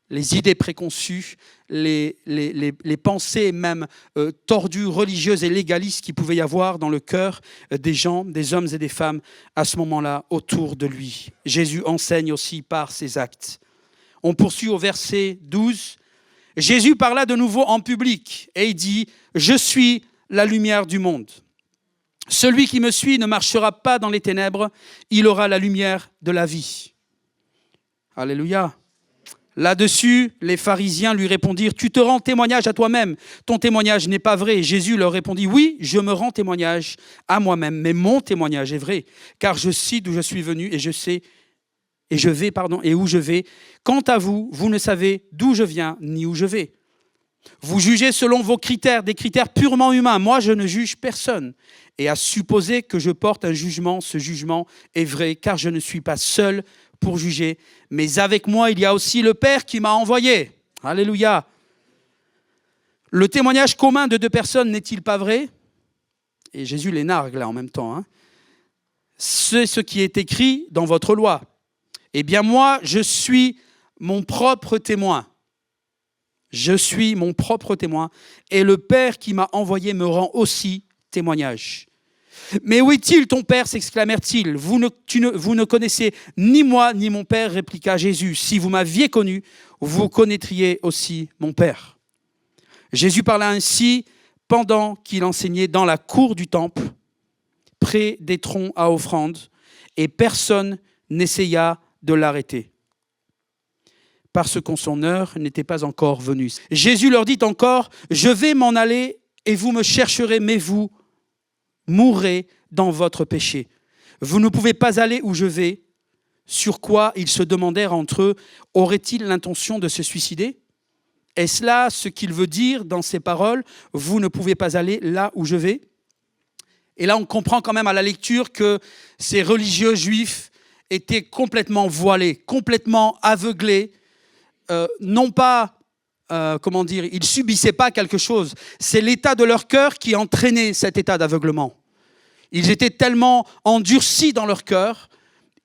les idées préconçues, les pensées même tordues, religieuses et légalistes qu'il pouvait y avoir dans le cœur des gens, des hommes et des femmes à ce moment-là autour de lui. Jésus enseigne aussi par ses actes. On poursuit au verset 12. Jésus parla de nouveau en public et il dit « Je suis la lumière du monde. Celui qui me suit ne marchera pas dans les ténèbres, il aura la lumière de la vie. » Alléluia. Là-dessus, les pharisiens lui répondirent « Tu te rends témoignage à toi-même, ton témoignage n'est pas vrai. » Jésus leur répondit « Oui, je me rends témoignage à moi-même, mais mon témoignage est vrai, car je sais d'où je suis venu et où je vais. Quant à vous, vous ne savez d'où je viens ni où je vais. Vous jugez selon vos critères, des critères purement humains. Moi, je ne juge personne. Et à supposer que je porte un jugement, ce jugement est vrai, car je ne suis pas seul pour juger, mais avec moi, il y a aussi le Père qui m'a envoyé. Alléluia. Le témoignage commun de deux personnes n'est-il pas vrai ? Et Jésus les nargue là en même temps. C'est ce qui est écrit dans votre loi. Eh bien moi, je suis mon propre témoin. Je suis mon propre témoin. Et le Père qui m'a envoyé me rend aussi témoignage. Mais où est-il ton Père ? S'exclamèrent-ils. Vous ne connaissez ni moi ni mon Père, répliqua Jésus. Si vous m'aviez connu, vous connaîtriez aussi mon Père. Jésus parla ainsi pendant qu'il enseignait dans la cour du temple, près des troncs à offrande, et personne n'essaya de l'arrêter, parce que son heure n'était pas encore venue. Jésus leur dit encore, « Je vais m'en aller et vous me chercherez, mais vous mourrez dans votre péché. Vous ne pouvez pas aller où je vais. » Sur quoi ils se demandèrent entre eux, aurait-il l'intention de se suicider ? Est-ce là ce qu'il veut dire dans ces paroles ? Vous ne pouvez pas aller là où je vais ? Et là, on comprend quand même à la lecture que ces religieux juifs étaient complètement voilés, complètement aveuglés, non pas ils subissaient pas quelque chose. C'est l'état de leur cœur qui entraînait cet état d'aveuglement. Ils étaient tellement endurcis dans leur cœur.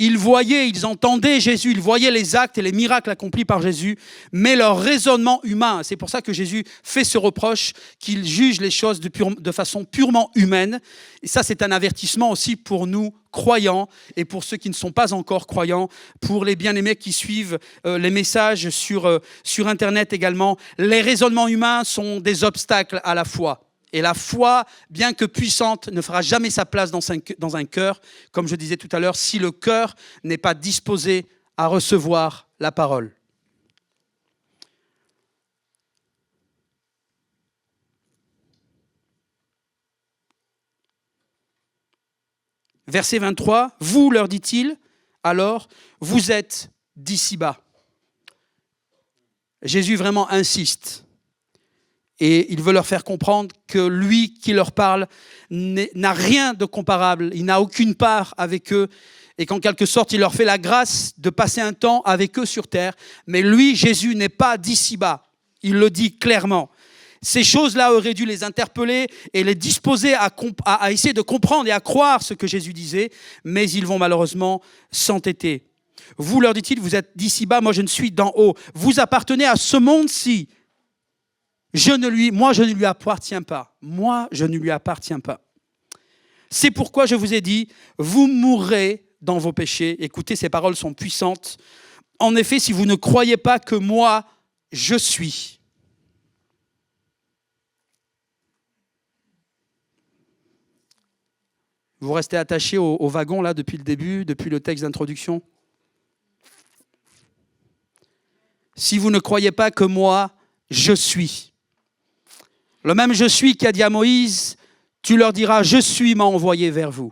Ils voyaient, ils entendaient Jésus, ils voyaient les actes et les miracles accomplis par Jésus, mais leur raisonnement humain, c'est pour ça que Jésus fait ce reproche, qu'il juge les choses de façon purement humaine. Et ça, c'est un avertissement aussi pour nous, croyants, et pour ceux qui ne sont pas encore croyants, pour les bien-aimés qui suivent les messages sur Internet également. Les raisonnements humains sont des obstacles à la foi. Et la foi, bien que puissante, ne fera jamais sa place dans un cœur, comme je disais tout à l'heure, si le cœur n'est pas disposé à recevoir la parole. Verset 23, « Vous, leur dit-il, alors, vous êtes d'ici-bas. » Jésus vraiment insiste. Et il veut leur faire comprendre que lui qui leur parle n'a rien de comparable, il n'a aucune part avec eux, et qu'en quelque sorte, il leur fait la grâce de passer un temps avec eux sur terre. Mais lui, Jésus, n'est pas d'ici-bas. Il le dit clairement. Ces choses-là auraient dû les interpeller et les disposer à essayer de comprendre et à croire ce que Jésus disait, mais ils vont malheureusement s'entêter. Vous, leur dit-il, vous êtes d'ici-bas, moi je ne suis d'en haut. Vous appartenez à ce monde-ci. Moi, je ne lui appartiens pas. Moi, je ne lui appartiens pas. C'est pourquoi je vous ai dit, vous mourrez dans vos péchés. Écoutez, ces paroles sont puissantes. En effet, si vous ne croyez pas que moi, je suis. Vous restez attaché au wagon là depuis le début, depuis le texte d'introduction. Si vous ne croyez pas que moi, je suis. Le même je suis qui a dit à Moïse, tu leur diras, je suis m'a envoyé vers vous.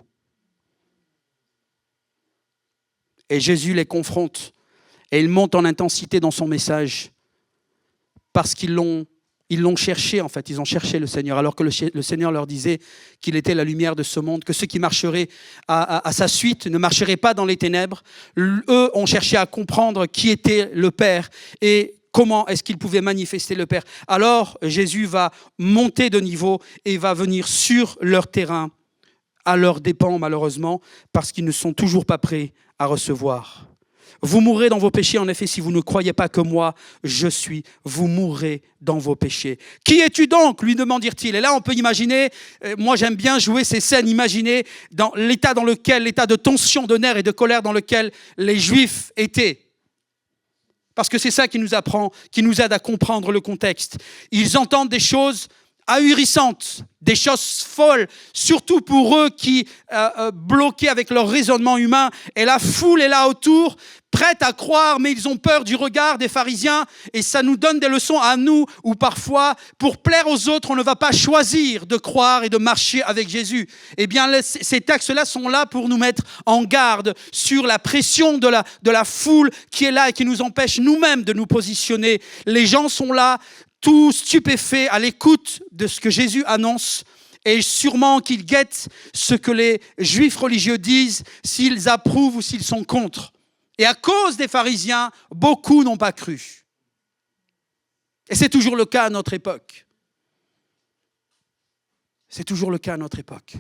Et Jésus les confronte et il monte en intensité dans son message parce qu'ils l'ont cherché en fait, ils ont cherché le Seigneur alors que le Seigneur leur disait qu'il était la lumière de ce monde, que ceux qui marcheraient à sa suite ne marcheraient pas dans les ténèbres. Eux ont cherché à comprendre qui était le Père et comment est-ce qu'il pouvait manifester le Père. Alors Jésus va monter de niveau et va venir sur leur terrain, à leurs dépens malheureusement, parce qu'ils ne sont toujours pas prêts à recevoir. Vous mourrez dans vos péchés, en effet, si vous ne croyez pas que moi, je suis. Vous mourrez dans vos péchés. Qui es-tu donc, lui demandirent-ils. Et là, on peut imaginer, moi j'aime bien jouer ces scènes, imaginer dans l'état de tension, de nerfs et de colère dans lequel les Juifs étaient. Parce que c'est ça qui nous apprend, qui nous aide à comprendre le contexte. Ils entendent des choses ahurissantes, des choses folles, surtout pour eux qui bloqués avec leur raisonnement humain. Et la foule est là autour, prête à croire, mais ils ont peur du regard des pharisiens. Et ça nous donne des leçons à nous, où parfois, pour plaire aux autres, on ne va pas choisir de croire et de marcher avec Jésus. Eh bien, ces textes-là sont là pour nous mettre en garde sur la pression de la foule qui est là et qui nous empêche nous-mêmes de nous positionner. Les gens sont là, tout stupéfaits à l'écoute de ce que Jésus annonce et sûrement qu'ils guettent ce que les juifs religieux disent, s'ils approuvent ou s'ils sont contre. Et à cause des pharisiens, beaucoup n'ont pas cru. Et c'est toujours le cas à notre époque. C'est toujours le cas à notre époque.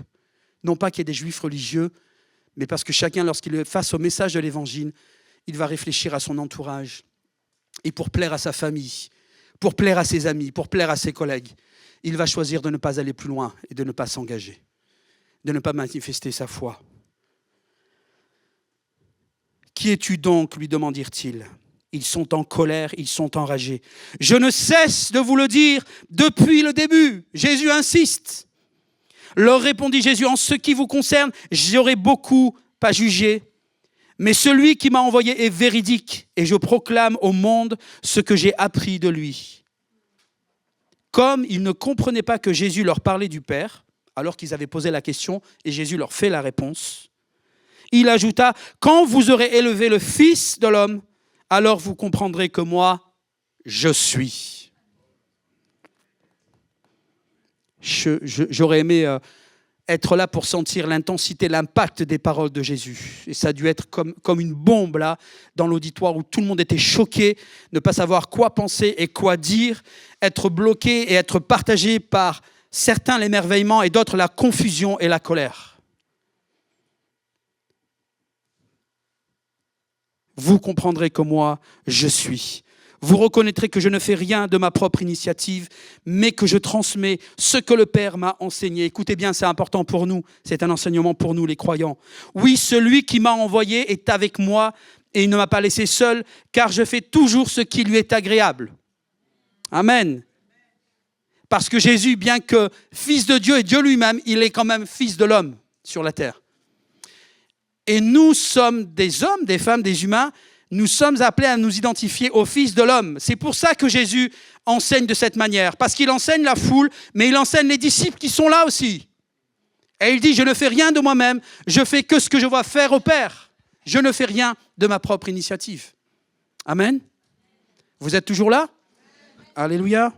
Non pas qu'il y ait des juifs religieux, mais parce que chacun, lorsqu'il est face au message de l'évangile, il va réfléchir à son entourage et pour plaire à sa famille, pour plaire à ses amis, pour plaire à ses collègues, il va choisir de ne pas aller plus loin et de ne pas s'engager, de ne pas manifester sa foi. « Qui es-tu donc ?» lui demandirent-ils. Ils sont en colère, ils sont enragés. « Je ne cesse de vous le dire depuis le début. » Jésus insiste. Leur répondit Jésus, « En ce qui vous concerne, j'aurais beaucoup pas jugé. Mais celui qui m'a envoyé est véridique et je proclame au monde ce que j'ai appris de lui. » Comme ils ne comprenaient pas que Jésus leur parlait du Père, alors qu'ils avaient posé la question et Jésus leur fait la réponse, il ajouta, « Quand vous aurez élevé le Fils de l'homme, alors vous comprendrez que moi, je suis. » J'aurais aimé être là pour sentir l'intensité, l'impact des paroles de Jésus. Et ça a dû être comme une bombe là, dans l'auditoire où tout le monde était choqué, ne pas savoir quoi penser et quoi dire, être bloqué et être partagé par certains l'émerveillement et d'autres la confusion et la colère. Vous comprendrez que moi, je suis. Vous reconnaîtrez que je ne fais rien de ma propre initiative, mais que je transmets ce que le Père m'a enseigné. Écoutez bien, c'est important pour nous. C'est un enseignement pour nous, les croyants. Oui, celui qui m'a envoyé est avec moi et il ne m'a pas laissé seul, car je fais toujours ce qui lui est agréable. Amen. Parce que Jésus, bien que fils de Dieu et Dieu lui-même, il est quand même fils de l'homme sur la terre. Et nous sommes des hommes, des femmes, des humains. Nous sommes appelés à nous identifier au Fils de l'homme. C'est pour ça que Jésus enseigne de cette manière. Parce qu'il enseigne la foule, mais il enseigne les disciples qui sont là aussi. Et il dit, je ne fais rien de moi-même, je fais que ce que je vois faire au Père. Je ne fais rien de ma propre initiative. Amen. Vous êtes toujours là? Alléluia.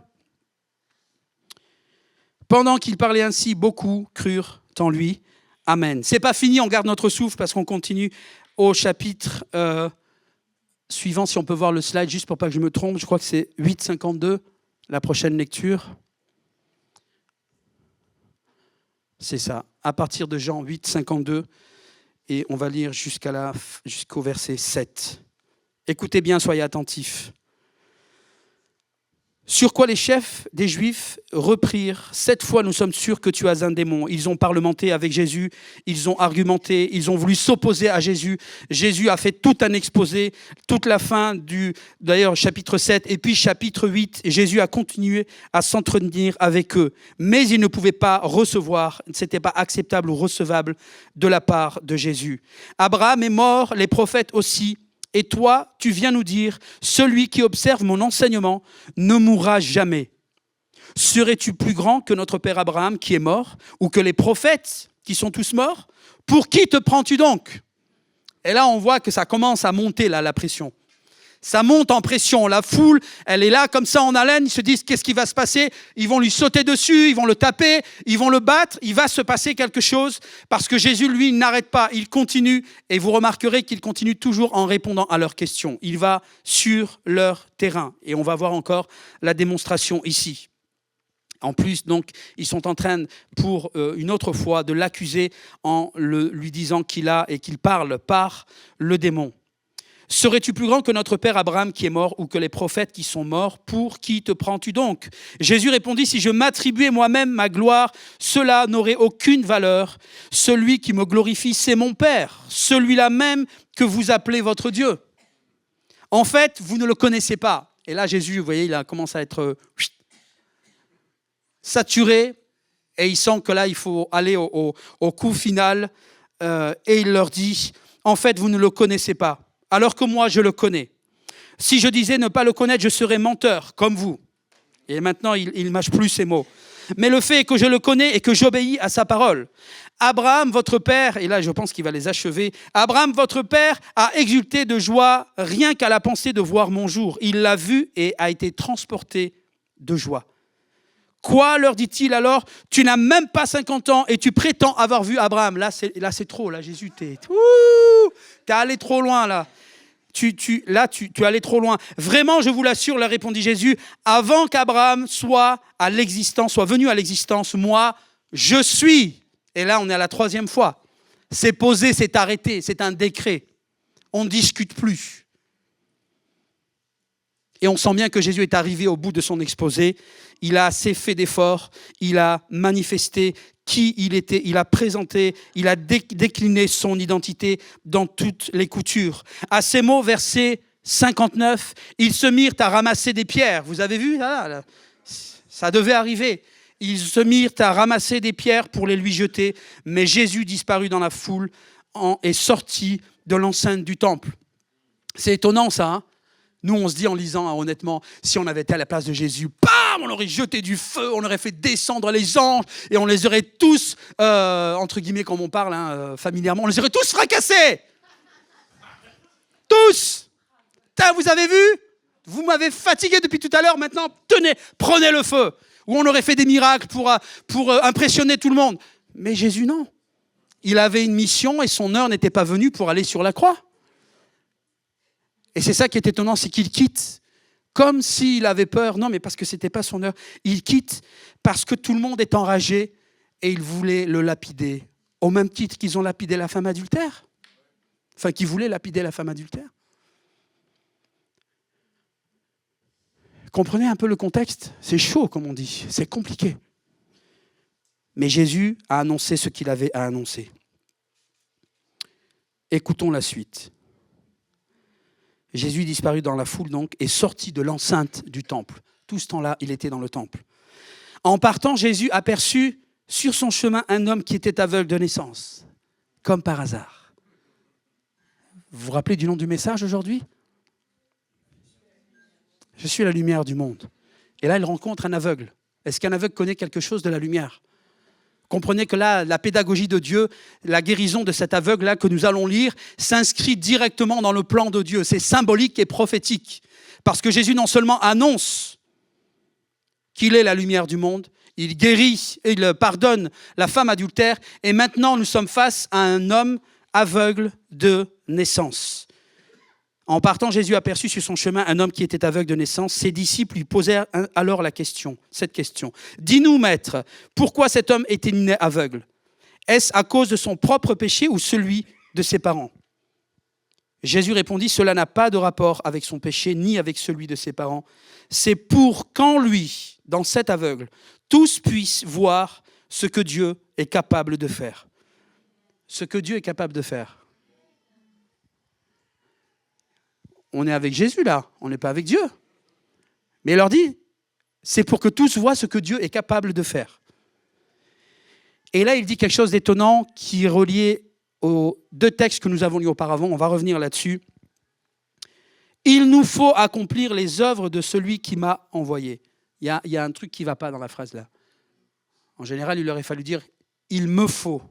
Pendant qu'il parlait ainsi, beaucoup crurent en lui. Amen. C'est pas fini, on garde notre souffle parce qu'on continue au chapitre suivant, si on peut voir le slide, juste pour pas que je me trompe, je crois que c'est 8,52, la prochaine lecture. C'est ça, à partir de Jean 8,52, et on va lire jusqu'au verset 7. Écoutez bien, soyez attentifs. Sur quoi les chefs des Juifs reprirent, « Cette fois, nous sommes sûrs que tu as un démon. » Ils ont parlementé avec Jésus, ils ont argumenté, ils ont voulu s'opposer à Jésus. Jésus a fait tout un exposé, toute la fin d'ailleurs, chapitre 7, et puis chapitre 8. Jésus a continué à s'entretenir avec eux. Mais ils ne pouvaient pas recevoir, ce n'était pas acceptable ou recevable de la part de Jésus. Abraham est mort, les prophètes aussi. Et toi, tu viens nous dire, celui qui observe mon enseignement ne mourra jamais. Serais-tu plus grand que notre père Abraham qui est mort, ou que les prophètes qui sont tous morts? Pour qui te prends-tu donc? Et là, on voit que ça commence à monter, là, la pression. Ça monte en pression. La foule, elle est là comme ça en haleine. Ils se disent, qu'est-ce qui va se passer? Ils vont lui sauter dessus, ils vont le taper, ils vont le battre. Il va se passer quelque chose parce que Jésus, lui, il n'arrête pas. Il continue et vous remarquerez qu'il continue toujours en répondant à leurs questions. Il va sur leur terrain et on va voir encore la démonstration ici. En plus, donc, ils sont en train, pour une autre fois, de l'accuser en lui disant qu'il a et qu'il parle par le démon. Serais-tu plus grand que notre père Abraham qui est mort ou que les prophètes qui sont morts? Pour qui te prends-tu donc? Jésus répondit, si je m'attribuais moi-même ma gloire, cela n'aurait aucune valeur. Celui qui me glorifie, c'est mon Père, celui-là même que vous appelez votre Dieu. En fait, vous ne le connaissez pas. Et là, Jésus, vous voyez, il a commencé à être saturé et il sent que là, il faut aller au coup final. Et il leur dit, en fait, vous ne le connaissez pas. Alors que moi, je le connais. Si je disais ne pas le connaître, je serais menteur, comme vous. Et maintenant, il ne mâche plus ces mots. Mais le fait est que je le connais et que j'obéis à sa parole. Abraham, votre père, et là je pense qu'il va les achever, Abraham, votre père, a exulté de joie rien qu'à la pensée de voir mon jour. Il l'a vu et a été transporté de joie. Quoi, leur dit-il alors? Tu n'as même pas 50 ans et tu prétends avoir vu Abraham. Là, c'est trop. Là, Jésus, t'es allé trop loin, là. Tu es allé trop loin. Vraiment, je vous l'assure, leur répondit Jésus, avant qu'Abraham soit venu à l'existence, moi, je suis. Et là, on est à la 3e fois. C'est posé, c'est arrêté, c'est un décret. On ne discute plus. Et on sent bien que Jésus est arrivé au bout de son exposé. Il a assez fait d'efforts, il a manifesté qui il était, il a présenté, il a décliné son identité dans toutes les coutures. À ces mots, verset 59, ils se mirent à ramasser des pierres. Vous avez vu, là, ça devait arriver. Ils se mirent à ramasser des pierres pour les lui jeter, mais Jésus disparut dans la foule et sortit de l'enceinte du temple. C'est étonnant ça, hein? Nous, on se dit en lisant, honnêtement, si on avait été à la place de Jésus, bam, on aurait jeté du feu, on aurait fait descendre les anges et on les aurait tous, entre guillemets, comme on parle familièrement, on les aurait tous fracassés. Tous. Vous avez vu? Vous m'avez fatigué depuis tout à l'heure, maintenant, tenez, prenez le feu. Ou on aurait fait des miracles pour impressionner tout le monde. Mais Jésus, non. Il avait une mission et son heure n'était pas venue pour aller sur la croix. Et c'est ça qui est étonnant, c'est qu'il quitte comme s'il avait peur. Non, mais parce que ce n'était pas son heure. Il quitte parce que tout le monde est enragé et il voulait le lapider. Au même titre qu'ils ont lapidé la femme adultère. Enfin, qu'ils voulaient lapider la femme adultère. Comprenez un peu le contexte ? C'est chaud, comme on dit. C'est compliqué. Mais Jésus a annoncé ce qu'il avait à annoncer. Écoutons la suite. Jésus disparut dans la foule donc et sortit de l'enceinte du temple. Tout ce temps-là, il était dans le temple. En partant, Jésus aperçut sur son chemin un homme qui était aveugle de naissance, comme par hasard. Vous vous rappelez du nom du message aujourd'hui ? Je suis la lumière du monde. Et là, il rencontre un aveugle. Est-ce qu'un aveugle connaît quelque chose de la lumière ? Comprenez que là, la pédagogie de Dieu, la guérison de cet aveugle-là que nous allons lire, s'inscrit directement dans le plan de Dieu. C'est symbolique et prophétique. Parce que Jésus non seulement annonce qu'il est la lumière du monde, il guérit et il pardonne la femme adultère. Et maintenant, nous sommes face à un homme aveugle de naissance. En partant, Jésus aperçut sur son chemin un homme qui était aveugle de naissance. Ses disciples lui posèrent alors cette question. « Dis-nous, maître, pourquoi cet homme était né aveugle ? Est-ce à cause de son propre péché ou celui de ses parents ?» Jésus répondit « Cela n'a pas de rapport avec son péché ni avec celui de ses parents. C'est pour qu'en lui, dans cet aveugle, tous puissent voir ce que Dieu est capable de faire. » Ce que Dieu est capable de faire. On est avec Jésus là, on n'est pas avec Dieu. Mais il leur dit, c'est pour que tous voient ce que Dieu est capable de faire. Et là, il dit quelque chose d'étonnant qui est relié aux deux textes que nous avons lus auparavant. On va revenir là-dessus. Il nous faut accomplir les œuvres de celui qui m'a envoyé. Il y a un truc qui ne va pas dans la phrase là. En général, il aurait fallu dire, il me faut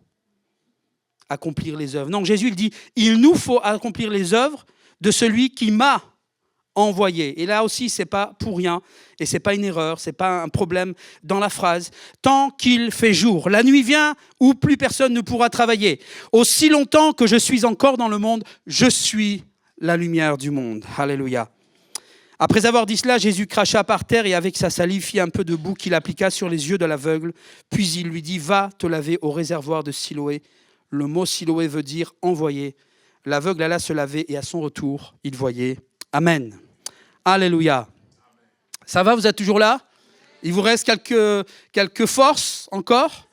accomplir les œuvres. Non, Jésus, il dit, il nous faut accomplir les œuvres de celui qui m'a envoyé. Et là aussi, ce n'est pas pour rien, et ce n'est pas une erreur, ce n'est pas un problème dans la phrase. Tant qu'il fait jour, la nuit vient où plus personne ne pourra travailler. Aussi longtemps que je suis encore dans le monde, je suis la lumière du monde. Alléluia. Après avoir dit cela, Jésus cracha par terre et avec sa salive fit un peu de boue qu'il appliqua sur les yeux de l'aveugle. Puis il lui dit, va te laver au réservoir de Siloé. Le mot Siloé veut dire envoyé. L'aveugle alla se laver et à son retour, il voyait. Amen. Alléluia. Ça va, vous êtes toujours là ? Il vous reste quelques forces encore ?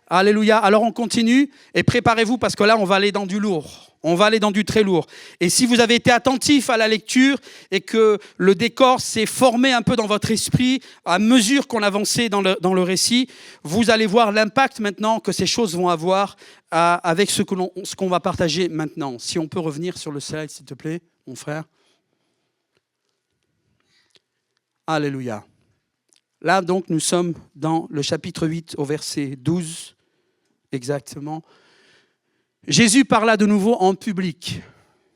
Alléluia. Alors on continue et préparez-vous parce que là, on va aller dans du lourd. On va aller dans du très lourd. Et si vous avez été attentif à la lecture et que le décor s'est formé un peu dans votre esprit à mesure qu'on avançait dans le récit, vous allez voir l'impact maintenant que ces choses vont avoir avec ce qu'on va partager maintenant. Si on peut revenir sur le slide, s'il te plaît, mon frère. Alléluia. Là, donc, nous sommes dans le chapitre 8 au verset 12, exactement. Jésus parla de nouveau en public.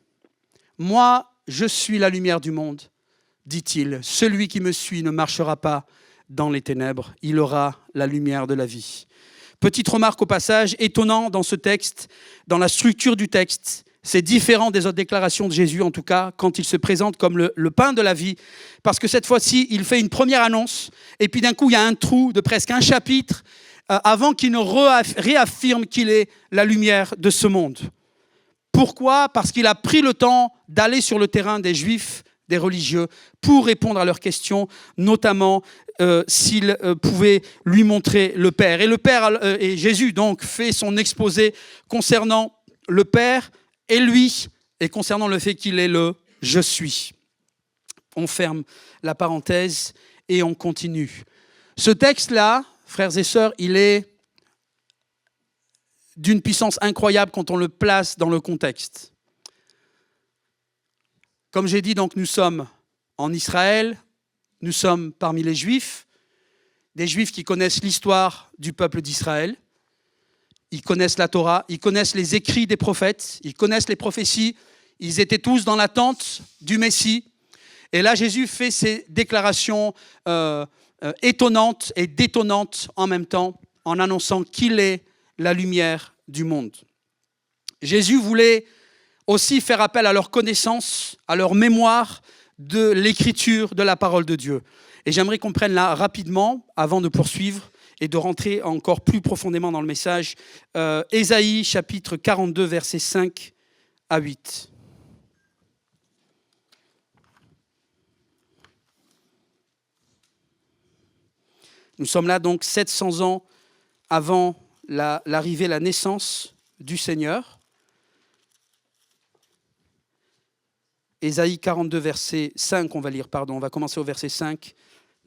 « Moi, je suis la lumière du monde, dit-il. Celui qui me suit ne marchera pas dans les ténèbres, il aura la lumière de la vie. » Petite remarque au passage, étonnant dans ce texte, dans la structure du texte, c'est différent des autres déclarations de Jésus, en tout cas, quand il se présente comme le pain de la vie, parce que cette fois-ci, il fait une première annonce, et puis d'un coup, il y a un trou de presque un chapitre, avant qu'il ne réaffirme qu'il est la lumière de ce monde. Pourquoi ? Parce qu'il a pris le temps d'aller sur le terrain des Juifs, des religieux, pour répondre à leurs questions, notamment s'ils pouvaient lui montrer le Père. Et le Père, et Jésus donc fait son exposé concernant le Père et lui, et concernant le fait qu'il est le « je suis ». On ferme la parenthèse et on continue. Ce texte-là, frères et sœurs, il est d'une puissance incroyable quand on le place dans le contexte. Comme j'ai dit, donc, nous sommes en Israël, nous sommes parmi les Juifs, des Juifs qui connaissent l'histoire du peuple d'Israël, ils connaissent la Torah, ils connaissent les écrits des prophètes, ils connaissent les prophéties, ils étaient tous dans l'attente du Messie. Et là, Jésus fait ces déclarations étonnante et détonnante en même temps, en annonçant qu'il est la lumière du monde. Jésus voulait aussi faire appel à leur connaissance, à leur mémoire de l'écriture, de la parole de Dieu. Et j'aimerais qu'on prenne là rapidement, avant de poursuivre et de rentrer encore plus profondément dans le message, Ésaïe chapitre 42, versets 5 à 8. Nous sommes là donc 700 ans avant l'arrivée, la naissance du Seigneur. Ésaïe 42, verset 5, on va commencer au verset 5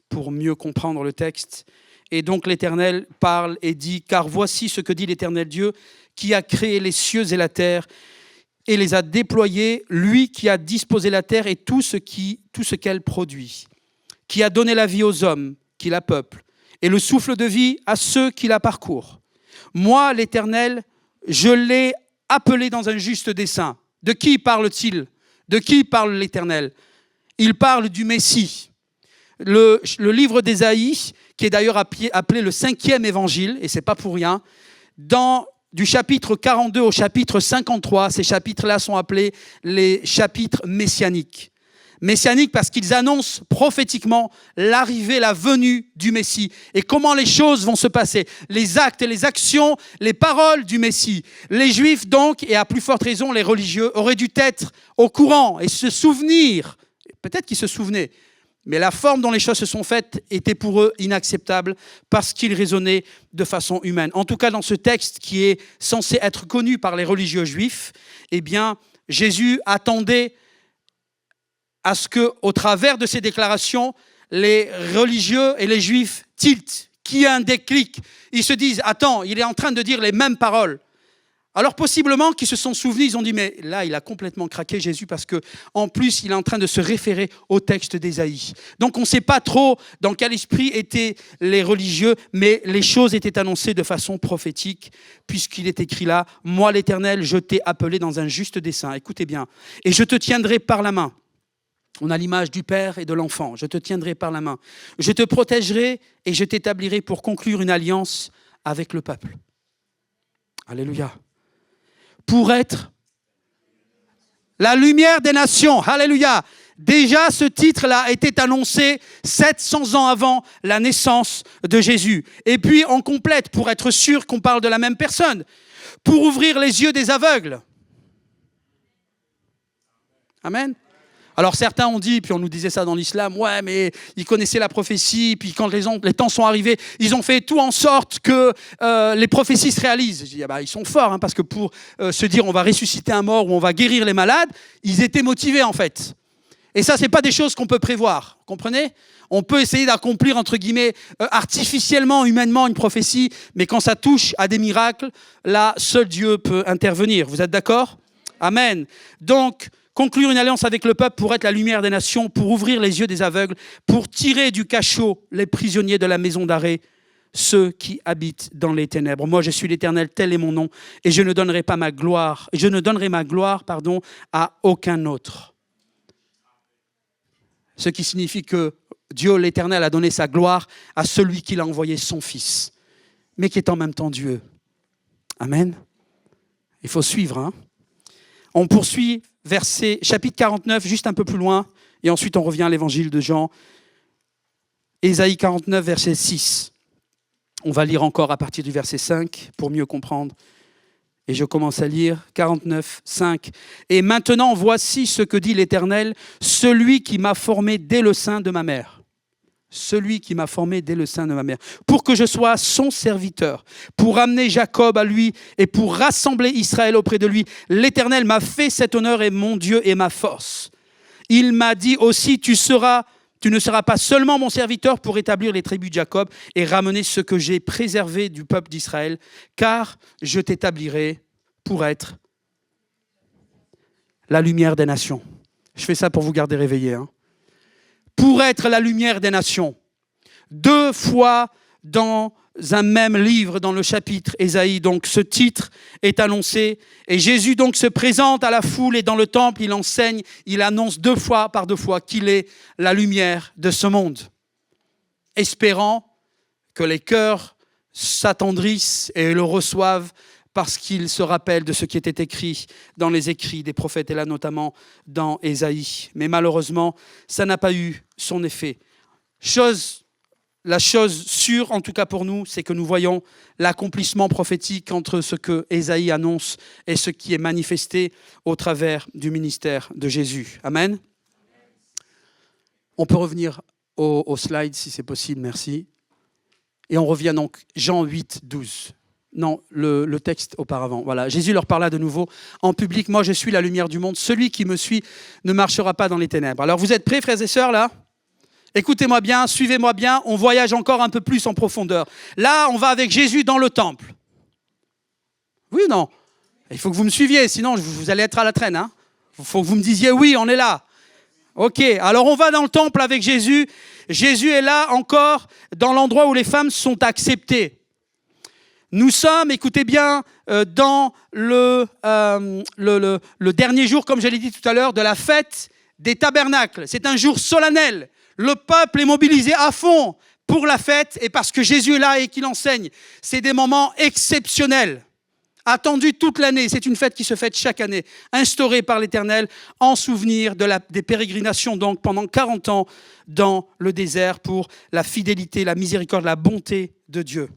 pour mieux comprendre le texte. Et donc l'Éternel parle et dit, « Car voici ce que dit l'Éternel Dieu, qui a créé les cieux et la terre, et les a déployés, lui qui a disposé la terre et tout ce qu'elle produit, qui a donné la vie aux hommes, qui la peuplent, et le souffle de vie à ceux qui la parcourent. Moi, l'Éternel, je l'ai appelé dans un juste dessein. » De qui parle-t-il ? De qui parle l'Éternel ? Il parle du Messie. Le livre d'Ésaïe, qui est d'ailleurs appelé le 5e évangile, et ce n'est pas pour rien, du chapitre 42 au chapitre 53, ces chapitres-là sont appelés les chapitres messianiques. Messianiques parce qu'ils annoncent prophétiquement l'arrivée, la venue du Messie et comment les choses vont se passer, les actes et les actions, les paroles du Messie. Les Juifs donc, et à plus forte raison les religieux, auraient dû être au courant et se souvenir, peut-être qu'ils se souvenaient, mais la forme dont les choses se sont faites était pour eux inacceptable parce qu'ils raisonnaient de façon humaine. En tout cas, dans ce texte qui est censé être connu par les religieux juifs, eh bien, Jésus attendait à ce qu'au travers de ces déclarations, les religieux et les juifs tiltent, qu'il y ait un déclic. Ils se disent, attends, il est en train de dire les mêmes paroles. Alors possiblement qu'ils se sont souvenus, ils ont dit, mais là, il a complètement craqué Jésus parce qu'en plus, il est en train de se référer au texte d'Ésaïe. Donc on ne sait pas trop dans quel esprit étaient les religieux, mais les choses étaient annoncées de façon prophétique, puisqu'il est écrit là, « Moi l'Éternel, je t'ai appelé dans un juste dessein. » Écoutez bien, « Et je te tiendrai par la main. » On a l'image du Père et de l'enfant. « Je te tiendrai par la main. Je te protégerai et je t'établirai pour conclure une alliance avec le peuple. » Alléluia. Pour être la lumière des nations. Alléluia. Déjà, ce titre-là était annoncé 700 ans avant la naissance de Jésus. Et puis, on complète pour être sûr qu'on parle de la même personne. Pour ouvrir les yeux des aveugles. Amen. Alors certains ont dit, puis on nous disait ça dans l'islam, ouais mais ils connaissaient la prophétie, puis quand les temps sont arrivés, ils ont fait tout en sorte que les prophéties se réalisent. Je dis, ils sont forts, parce que pour se dire on va ressusciter un mort ou on va guérir les malades, ils étaient motivés en fait. Et ça, ce n'est pas des choses qu'on peut prévoir, comprenez ? On peut essayer d'accomplir, entre guillemets, artificiellement, humainement une prophétie, mais quand ça touche à des miracles, là, seul Dieu peut intervenir. Vous êtes d'accord ? Amen. Donc, conclure une alliance avec le peuple pour être la lumière des nations, pour ouvrir les yeux des aveugles, pour tirer du cachot les prisonniers de la maison d'arrêt, ceux qui habitent dans les ténèbres. Moi, je suis l'Éternel, tel est mon nom, et je ne donnerai ma gloire à aucun autre. Ce qui signifie que Dieu, l'Éternel, a donné sa gloire à celui qui l'a envoyé, son Fils, mais qui est en même temps Dieu. Amen. Il faut suivre. On poursuit chapitre 49, juste un peu plus loin, et ensuite on revient à l'évangile de Jean. Ésaïe 49, verset 6. On va lire encore à partir du verset 5 pour mieux comprendre. Et je commence à lire 49, 5. « Et maintenant, voici ce que dit l'Éternel, celui qui m'a formé dès le sein de ma mère. » Celui qui m'a formé dès le sein de ma mère. « Pour que je sois son serviteur, pour amener Jacob à lui et pour rassembler Israël auprès de lui. L'Éternel m'a fait cet honneur et mon Dieu est ma force. Il m'a dit aussi, tu ne seras pas seulement mon serviteur pour établir les tribus de Jacob et ramener ce que j'ai préservé du peuple d'Israël, car je t'établirai pour être la lumière des nations. » Je fais ça pour vous garder réveillés. Pour être la lumière des nations. 2 fois dans un même livre, dans le chapitre Ésaïe, donc ce titre est annoncé. Et Jésus donc se présente à la foule et dans le temple, il enseigne, il annonce 2 fois qu'il est la lumière de ce monde. Espérant que les cœurs s'attendrissent et le reçoivent parce qu'ils se rappellent de ce qui était écrit dans les écrits des prophètes, et là notamment dans Ésaïe. Mais malheureusement, ça n'a pas eu son effet. La chose sûre, en tout cas pour nous, c'est que nous voyons l'accomplissement prophétique entre ce que Ésaïe annonce et ce qui est manifesté au travers du ministère de Jésus. Amen. On peut revenir au slide si c'est possible, merci. Et on revient donc Jean 8, 12. Non, le texte auparavant. Voilà, Jésus leur parla de nouveau en public. Moi, je suis la lumière du monde. Celui qui me suit ne marchera pas dans les ténèbres. Alors, vous êtes prêts, frères et sœurs, là ? Écoutez-moi bien, suivez-moi bien. On voyage encore un peu plus en profondeur. Là, on va avec Jésus dans le temple. Oui ou non ? Il faut que vous me suiviez, sinon vous allez être à la traîne. Hein ? Il faut que vous me disiez oui, on est là. Ok, alors on va dans le temple avec Jésus. Jésus est là encore dans l'endroit où les femmes sont acceptées. Nous sommes, écoutez bien, dans le dernier jour, comme je l'ai dit tout à l'heure, de la fête des tabernacles. C'est un jour solennel. Le peuple est mobilisé à fond pour la fête et parce que Jésus est là et qu'il enseigne. C'est des moments exceptionnels, attendus toute l'année. C'est une fête qui se fête chaque année, instaurée par l'Éternel en souvenir des pérégrinations, donc pendant 40 ans dans le désert pour la fidélité, la miséricorde, la bonté de Dieu.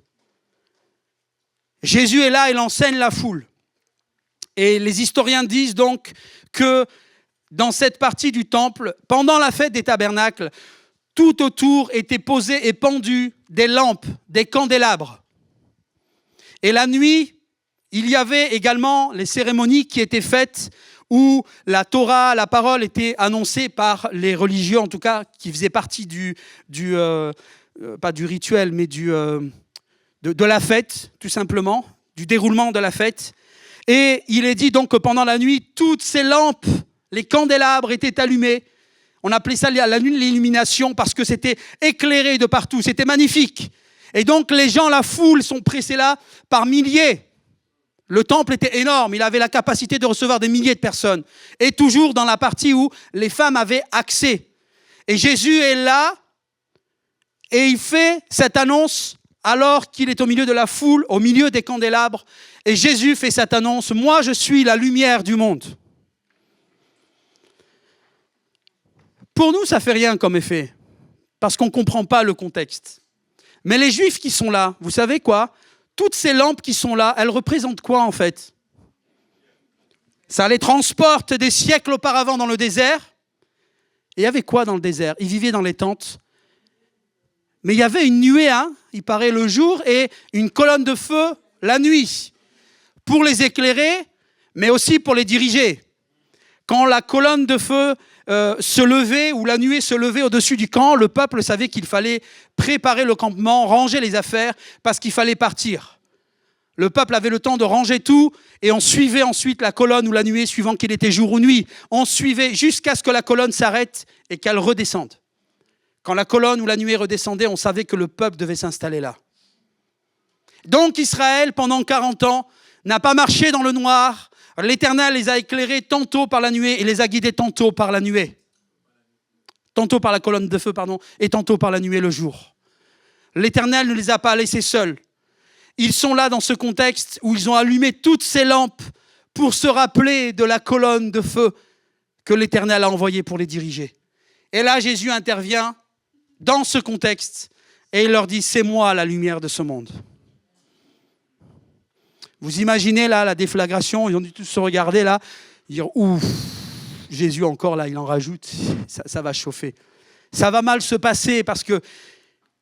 Jésus est là, il enseigne la foule. Et les historiens disent donc que dans cette partie du temple, pendant la fête des tabernacles, tout autour étaient posés et pendus des lampes, des candélabres. Et la nuit, il y avait également les cérémonies qui étaient faites où la Torah, la parole était annoncée par les religieux, en tout cas, qui faisaient partie pas du rituel, mais de la fête, tout simplement, du déroulement de la fête. Et il est dit donc que pendant la nuit, toutes ces lampes, les candélabres étaient allumés. On appelait ça la nuit de l'illumination parce que c'était éclairé de partout, c'était magnifique. Et donc les gens, la foule, sont pressés là par milliers. Le temple était énorme, il avait la capacité de recevoir des milliers de personnes. Et toujours dans la partie où les femmes avaient accès. Et Jésus est là et il fait cette annonce alors qu'il est au milieu de la foule, au milieu des candélabres. Et Jésus fait cette annonce, « Moi, je suis la lumière du monde. » Pour nous, ça ne fait rien comme effet, parce qu'on ne comprend pas le contexte. Mais les Juifs qui sont là, vous savez quoi ? Toutes ces lampes qui sont là, elles représentent quoi en fait ? Ça les transporte des siècles auparavant dans le désert. Et il y avait quoi dans le désert ? Ils vivaient dans les tentes. Mais il y avait une nuée, il paraît, le jour, et une colonne de feu la nuit, pour les éclairer, mais aussi pour les diriger. Quand la colonne de feu se levait, ou la nuée se levait au-dessus du camp, le peuple savait qu'il fallait préparer le campement, ranger les affaires, parce qu'il fallait partir. Le peuple avait le temps de ranger tout, et on suivait ensuite la colonne ou la nuée, suivant qu'il était jour ou nuit. On suivait jusqu'à ce que la colonne s'arrête et qu'elle redescende. Quand la colonne ou la nuée redescendait, on savait que le peuple devait s'installer là. Donc Israël, pendant 40 ans, n'a pas marché dans le noir. L'Éternel les a éclairés tantôt par la nuée et les a guidés tantôt par la nuée. Tantôt par la colonne de feu, et tantôt par la nuée le jour. L'Éternel ne les a pas laissés seuls. Ils sont là dans ce contexte où ils ont allumé toutes ces lampes pour se rappeler de la colonne de feu que l'Éternel a envoyée pour les diriger. Et là, Jésus intervient dans ce contexte et il leur dit « C'est moi la lumière de ce monde ». Vous imaginez là la déflagration, ils ont dû tous se regarder là, dire « Ouf, Jésus encore là, il en rajoute, ça va chauffer ». Ça va mal se passer parce que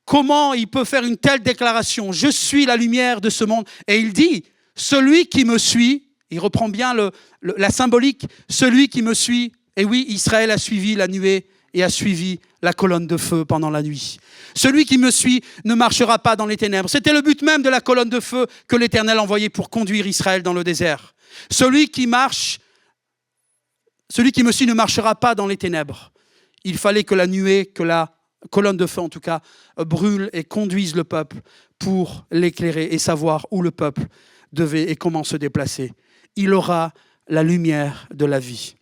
comment il peut faire une telle déclaration ? Je suis la lumière de ce monde. Et il dit « Celui qui me suit », il reprend bien la symbolique, « Celui qui me suit ». Et oui, Israël a suivi la nuée et a suivi la colonne de feu pendant la nuit. Celui qui me suit ne marchera pas dans les ténèbres. C'était le but même de la colonne de feu que l'Éternel envoyait pour conduire Israël dans le désert. Celui qui me suit ne marchera pas dans les ténèbres. Il fallait que la nuée, que la colonne de feu en tout cas, brûle et conduise le peuple pour l'éclairer et savoir où le peuple devait et comment se déplacer. Il aura la lumière de la vie.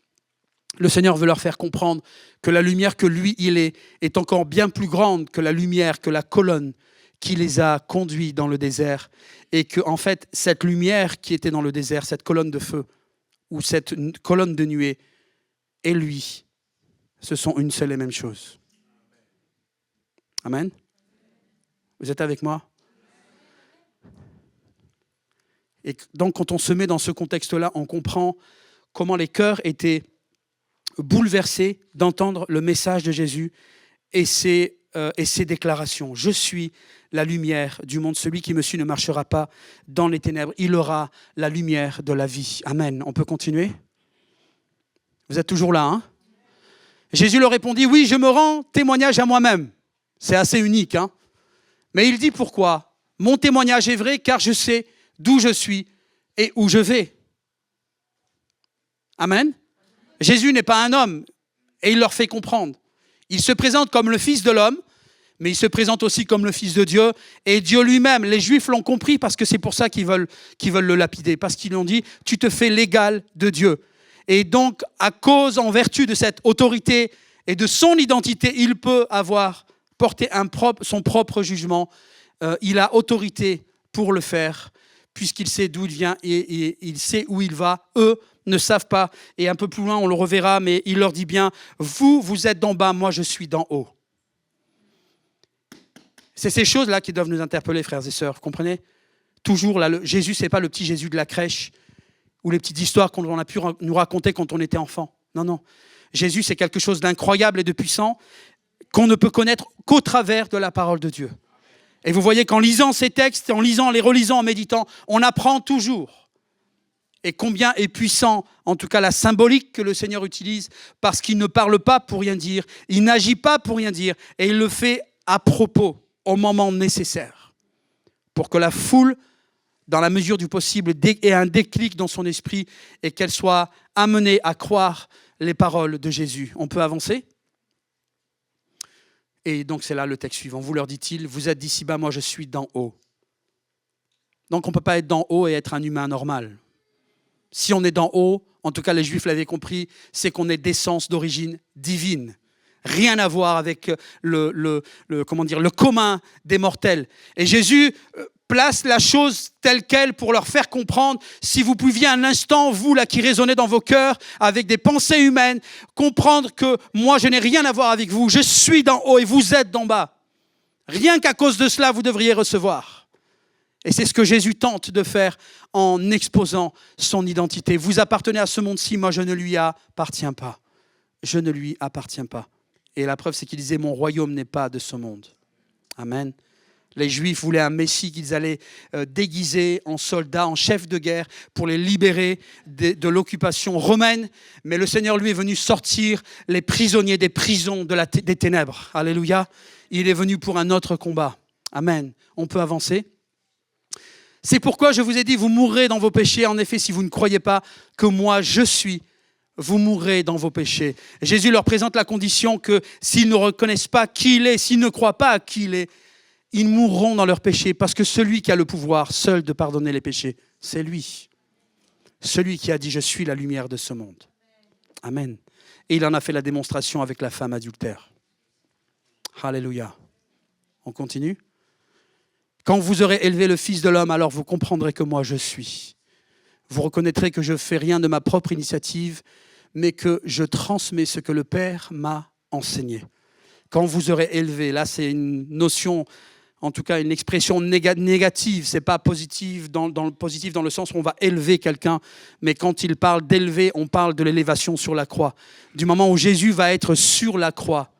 Le Seigneur veut leur faire comprendre que la lumière que lui, il est encore bien plus grande que la lumière, que la colonne qui les a conduits dans le désert et que, en fait, cette lumière qui était dans le désert, cette colonne de feu ou cette colonne de nuée et lui, ce sont une seule et même chose. Amen. Vous êtes avec moi? Et donc, quand on se met dans ce contexte-là, on comprend comment les cœurs étaient bouleversés d'entendre le message de Jésus et ses déclarations. Je suis la lumière du monde. Celui qui me suit ne marchera pas dans les ténèbres. Il aura la lumière de la vie. Amen. On peut continuer? Vous êtes toujours là, hein? Jésus leur répondit, oui, je me rends témoignage à moi-même. C'est assez unique, hein? Mais il dit pourquoi? Mon témoignage est vrai car je sais d'où je suis et où je vais. Amen. Jésus n'est pas un homme et il leur fait comprendre. Il se présente comme le Fils de l'homme, mais il se présente aussi comme le Fils de Dieu. Et Dieu lui-même, les Juifs l'ont compris parce que c'est pour ça qu'ils veulent le lapider. Parce qu'ils lui ont dit, tu te fais l'égal de Dieu. Et donc, à cause, en vertu de cette autorité et de son identité, il peut avoir porté son propre jugement. Il a autorité pour le faire, puisqu'il sait d'où il vient et il sait où il va. Eux ne savent pas. Et un peu plus loin, on le reverra, mais il leur dit bien, vous êtes d'en bas, moi je suis d'en haut. C'est ces choses-là qui doivent nous interpeller, frères et sœurs, vous comprenez? Toujours, là, Jésus, ce n'est pas le petit Jésus de la crèche ou les petites histoires qu'on a pu nous raconter quand on était enfant. Non, non. Jésus, c'est quelque chose d'incroyable et de puissant qu'on ne peut connaître qu'au travers de la parole de Dieu. Et vous voyez qu'en lisant ces textes, en lisant, les relisant, en méditant, on apprend toujours. Et combien est puissant, en tout cas la symbolique que le Seigneur utilise, parce qu'il ne parle pas pour rien dire, il n'agit pas pour rien dire, et il le fait à propos, au moment nécessaire, pour que la foule, dans la mesure du possible, ait un déclic dans son esprit et qu'elle soit amenée à croire les paroles de Jésus. On peut avancer ? Et donc c'est là le texte suivant. Vous leur dit-il, vous êtes d'ici bas, moi je suis d'en haut. Donc on ne peut pas être d'en haut et être un humain normal. Si on est d'en haut, en tout cas les Juifs l'avaient compris, c'est qu'on est d'essence d'origine divine. Rien à voir avec le commun des mortels. Et Jésus place la chose telle qu'elle pour leur faire comprendre, si vous pouviez un instant, vous là qui résonnez dans vos cœurs avec des pensées humaines, comprendre que moi je n'ai rien à voir avec vous, je suis d'en haut et vous êtes d'en bas. Rien qu'à cause de cela, vous devriez recevoir. Et c'est ce que Jésus tente de faire en exposant son identité. Vous appartenez à ce monde-ci, moi je ne lui appartiens pas. Je ne lui appartiens pas. Et la preuve, c'est qu'il disait, mon royaume n'est pas de ce monde. Amen. Les Juifs voulaient un Messie qu'ils allaient déguiser en soldats, en chef de guerre, pour les libérer de l'occupation romaine. Mais le Seigneur, lui, est venu sortir les prisonniers des prisons des ténèbres. Alléluia. Il est venu pour un autre combat. Amen. On peut avancer. C'est pourquoi je vous ai dit, vous mourrez dans vos péchés. En effet, si vous ne croyez pas que moi, je suis, vous mourrez dans vos péchés. Jésus leur présente la condition que s'ils ne reconnaissent pas qui il est, s'ils ne croient pas à qui il est, ils mourront dans leurs péchés parce que celui qui a le pouvoir seul de pardonner les péchés, c'est lui. Celui qui a dit « Je suis la lumière de ce monde ». Amen. Et il en a fait la démonstration avec la femme adultère. Alléluia. On continue. Quand vous aurez élevé le Fils de l'homme, alors vous comprendrez que moi je suis. Vous reconnaîtrez que je ne fais rien de ma propre initiative, mais que je transmets ce que le Père m'a enseigné. Quand vous aurez élevé, là c'est une notion, en tout cas une expression négative, c'est pas positif dans le sens où on va élever quelqu'un, mais quand il parle d'élever, on parle de l'élévation sur la croix, du moment où Jésus va être sur la croix.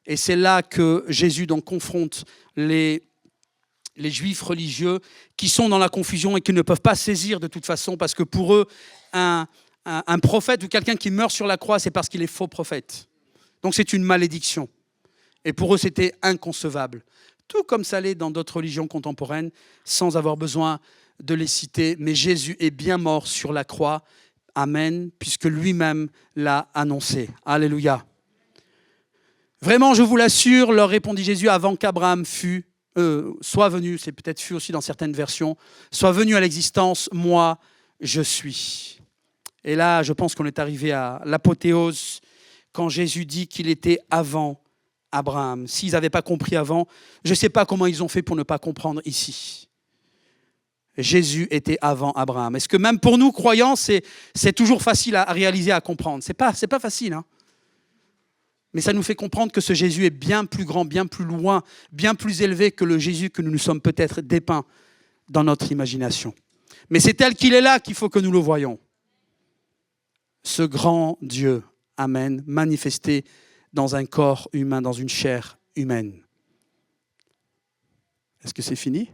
Et c'est là que Jésus donc confronte les Juifs religieux qui sont dans la confusion et qui ne peuvent pas saisir de toute façon, parce que pour eux, un prophète ou quelqu'un qui meurt sur la croix, c'est parce qu'il est faux prophète. Donc c'est une malédiction. Et pour eux, c'était inconcevable. Tout comme ça l'est dans d'autres religions contemporaines, sans avoir besoin de les citer. Mais Jésus est bien mort sur la croix. Amen, puisque lui-même l'a annoncé. Alléluia. Vraiment, je vous l'assure, leur répondit Jésus, avant qu'Abraham soit venu, c'est peut-être fut aussi dans certaines versions, soit venu à l'existence, moi, je suis. Et là, je pense qu'on est arrivé à l'apothéose quand Jésus dit qu'il était avant Abraham. S'ils n'avaient pas compris avant, je ne sais pas comment ils ont fait pour ne pas comprendre ici. Jésus était avant Abraham. Est-ce que même pour nous, croyants, c'est toujours facile à réaliser, à comprendre? C'est pas facile, hein? Mais ça nous fait comprendre que ce Jésus est bien plus grand, bien plus loin, bien plus élevé que le Jésus que nous nous sommes peut-être dépeints dans notre imagination. Mais c'est tel qu'il est là qu'il faut que nous le voyions. Ce grand Dieu, amen, manifesté dans un corps humain, dans une chair humaine. Est-ce que c'est fini?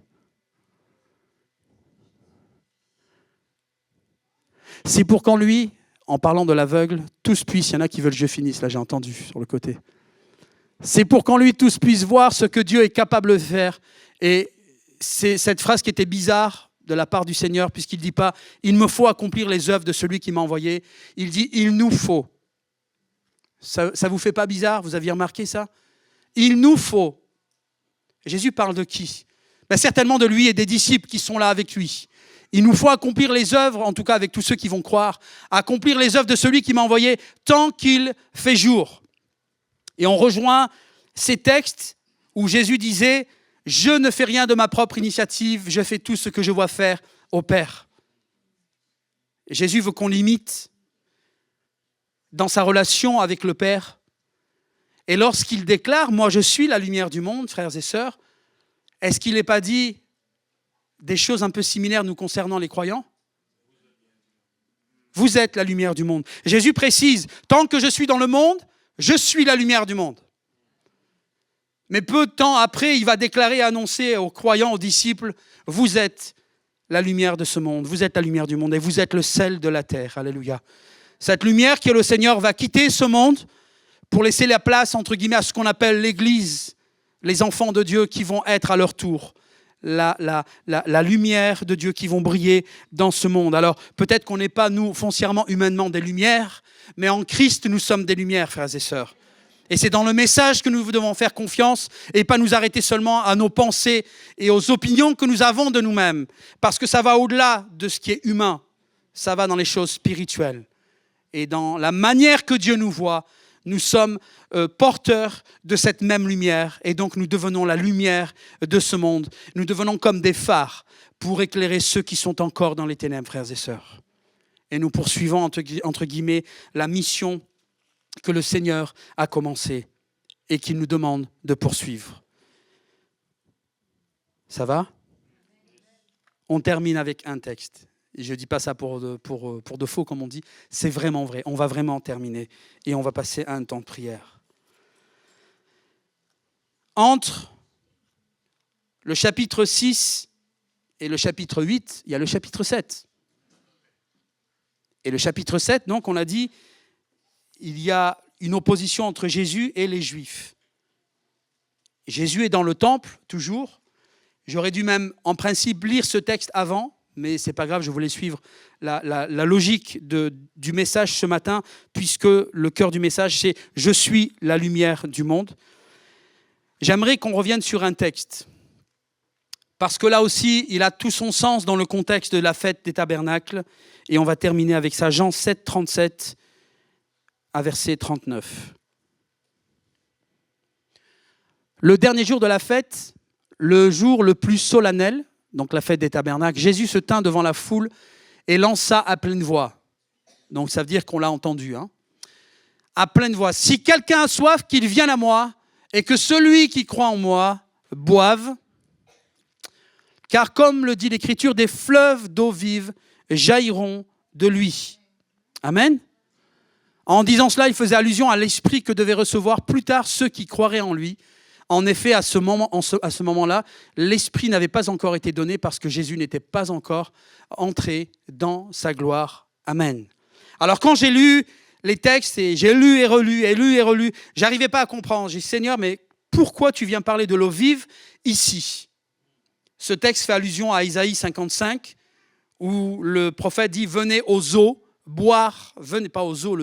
C'est pour qu'en lui, en parlant de l'aveugle, tous puissent, il y en a qui veulent que je finisse, là j'ai entendu sur le côté. C'est pour qu'en lui, tous puissent voir ce que Dieu est capable de faire. Et c'est cette phrase qui était bizarre de la part du Seigneur, puisqu'il ne dit pas « il me faut accomplir les œuvres de celui qui m'a envoyé », il dit « il nous faut ». Ça ne vous fait pas bizarre? Vous aviez remarqué ça? Il nous faut. Jésus parle de qui? Certainement de lui et des disciples qui sont là avec lui. Il nous faut accomplir les œuvres, en tout cas avec tous ceux qui vont croire, accomplir les œuvres de celui qui m'a envoyé tant qu'il fait jour. Et on rejoint ces textes où Jésus disait « Je ne fais rien de ma propre initiative, je fais tout ce que je vois faire au Père ». Jésus veut qu'on l'imite dans sa relation avec le Père. Et lorsqu'il déclare « Moi je suis la lumière du monde », frères et sœurs, est-ce qu'il n'est pas dit des choses un peu similaires nous concernant les croyants? Vous êtes la lumière du monde. Jésus précise, tant que je suis dans le monde, je suis la lumière du monde. Mais peu de temps après, il va déclarer et annoncer aux croyants, aux disciples, vous êtes la lumière de ce monde, vous êtes la lumière du monde et vous êtes le sel de la terre. Alléluia. Cette lumière que le Seigneur va quitter ce monde pour laisser la place, entre guillemets, à ce qu'on appelle l'Église, les enfants de Dieu qui vont être à leur tour la lumière de Dieu qui vont briller dans ce monde. Alors, peut-être qu'on n'est pas, nous, foncièrement, humainement, des lumières, mais en Christ, nous sommes des lumières, frères et sœurs. Et c'est dans le message que nous devons faire confiance et pas nous arrêter seulement à nos pensées et aux opinions que nous avons de nous-mêmes. Parce que ça va au-delà de ce qui est humain. Ça va dans les choses spirituelles. Et dans la manière que Dieu nous voit, nous sommes porteurs de cette même lumière et donc nous devenons la lumière de ce monde. Nous devenons comme des phares pour éclairer ceux qui sont encore dans les ténèbres, frères et sœurs. Et nous poursuivons, entre guillemets, la mission que le Seigneur a commencée et qu'il nous demande de poursuivre. Ça va? On termine avec un texte. Et je ne dis pas ça pour de faux, comme on dit. C'est vraiment vrai. On va vraiment terminer. Et on va passer à un temps de prière. Entre le chapitre 6 et le chapitre 8, il y a le chapitre 7. Et le chapitre 7, donc, on a dit, il y a une opposition entre Jésus et les Juifs. Jésus est dans le temple, toujours. J'aurais dû même, en principe, lire ce texte avant, mais ce n'est pas grave, je voulais suivre la logique du message ce matin, puisque le cœur du message, c'est « Je suis la lumière du monde ». J'aimerais qu'on revienne sur un texte, parce que là aussi, il a tout son sens dans le contexte de la fête des tabernacles, et on va terminer avec ça, Jean 7, 37 à verset 39. Le dernier jour de la fête, le jour le plus solennel, donc la fête des tabernacles, Jésus se tint devant la foule et lança à pleine voix. Donc ça veut dire qu'on l'a entendu. À pleine voix. Si quelqu'un a soif, qu'il vienne à moi et que celui qui croit en moi boive. Car comme le dit l'Écriture, des fleuves d'eau vive jailliront de lui. Amen. En disant cela, il faisait allusion à l'esprit que devaient recevoir plus tard ceux qui croiraient en lui. En effet, à ce moment-là, l'Esprit n'avait pas encore été donné parce que Jésus n'était pas encore entré dans sa gloire. Amen. Alors quand j'ai lu les textes, et j'ai lu et relu, j'arrivais pas à comprendre. J'ai dit, Seigneur, mais pourquoi tu viens parler de l'eau vive ici? Ce texte fait allusion à Isaïe 55, où le prophète dit, venez aux eaux, boire, venez pas aux eaux,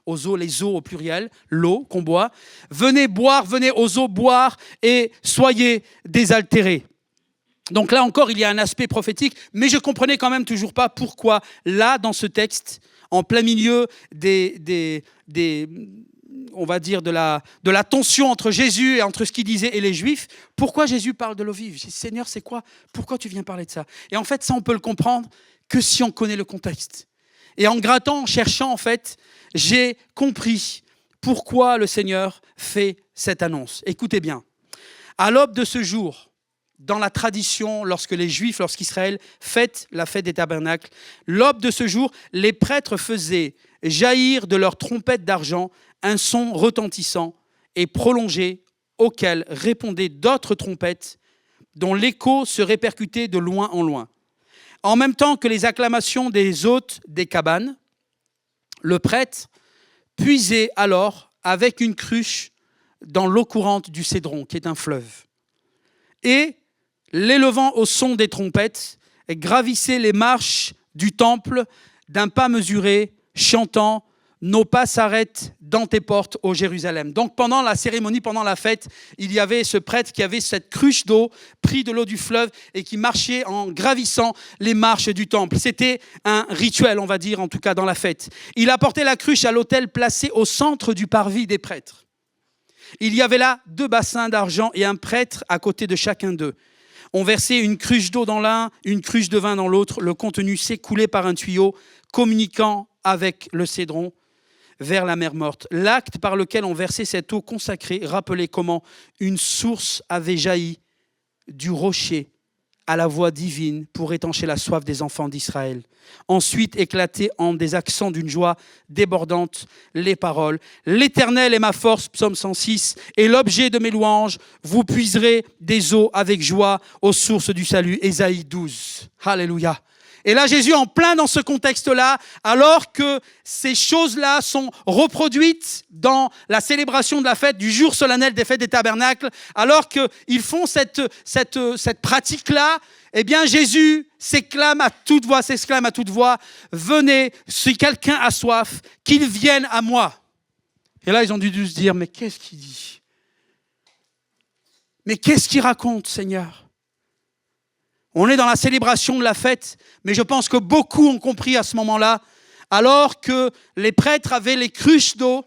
aux eaux, les eaux au pluriel, l'eau qu'on boit. Venez boire, venez aux eaux boire et soyez désaltérés. Donc là encore, il y a un aspect prophétique, mais je ne comprenais quand même toujours pas pourquoi, là, dans ce texte, en plein milieu des on va dire, de la tension entre Jésus et entre ce qu'il disait et les Juifs. Pourquoi Jésus parle de l'eau vive? J'ai dit, Seigneur, c'est quoi? Pourquoi tu viens parler de ça? Et en fait, ça, on peut le comprendre que si on connaît le contexte. Et en grattant, en cherchant, en fait, j'ai compris pourquoi le Seigneur fait cette annonce. Écoutez bien. À l'aube de ce jour, dans la tradition, lorsque les Juifs, lorsqu'Israël fête la fête des tabernacles, l'aube de ce jour, les prêtres faisaient jaillir de leurs trompettes d'argent un son retentissant et prolongé auquel répondaient d'autres trompettes dont l'écho se répercutait de loin en loin. En même temps que les acclamations des hôtes des cabanes, le prêtre puisait alors avec une cruche dans l'eau courante du Cédron, qui est un fleuve. Et, l'élevant au son des trompettes, gravissait les marches du temple d'un pas mesuré, chantant « Nos pas s'arrêtent dans tes portes, ô Jérusalem ». Donc pendant la cérémonie, pendant la fête, il y avait ce prêtre qui avait cette cruche d'eau, pris de l'eau du fleuve et qui marchait en gravissant les marches du temple. C'était un rituel, on va dire, en tout cas dans la fête. Il apportait la cruche à l'autel placé au centre du parvis des prêtres. Il y avait là 2 bassins d'argent et un prêtre à côté de chacun d'eux. On versait une cruche d'eau dans l'un, une cruche de vin dans l'autre. Le contenu s'écoulait par un tuyau communiquant avec le Cédron vers la mer Morte. L'acte par lequel on versait cette eau consacrée rappelait comment une source avait jailli du rocher à la voix divine pour étancher la soif des enfants d'Israël. Ensuite éclataient en des accents d'une joie débordante les paroles. « L'Éternel est ma force » psaume 106, « et l'objet de mes louanges, vous puiserez des eaux avec joie aux sources du salut » Ésaïe 12. Alléluia. Et là, Jésus, en plein dans ce contexte-là, alors que ces choses-là sont reproduites dans la célébration de la fête, du jour solennel des fêtes des tabernacles, alors qu'ils font cette pratique-là, eh bien, Jésus s'exclame à toute voix, « Venez, si quelqu'un a soif, qu'il vienne à moi. » Et là, ils ont dû se dire, mais qu'est-ce qu'il dit? Mais qu'est-ce qu'il raconte, Seigneur? On est dans la célébration de la fête, mais je pense que beaucoup ont compris à ce moment-là, alors que les prêtres avaient les cruches d'eau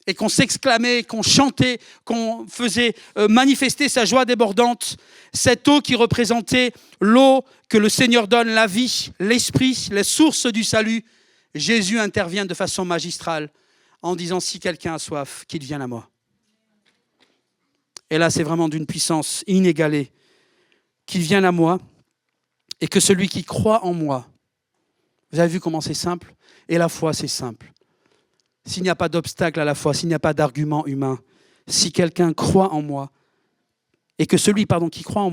et qu'on s'exclamait, qu'on chantait, qu'on faisait manifester sa joie débordante, cette eau qui représentait l'eau que le Seigneur donne, la vie, l'esprit, les sources du salut, Jésus intervient de façon magistrale en disant « Si quelqu'un a soif, qu'il vienne à moi ». Et là, c'est vraiment d'une puissance inégalée. Qu'il vienne à moi et que celui qui croit en moi, vous avez vu comment c'est simple? Et la foi, c'est simple. S'il n'y a pas d'obstacle à la foi, s'il n'y a pas d'argument humain, si quelqu'un croit en moi, et que celui, qui croit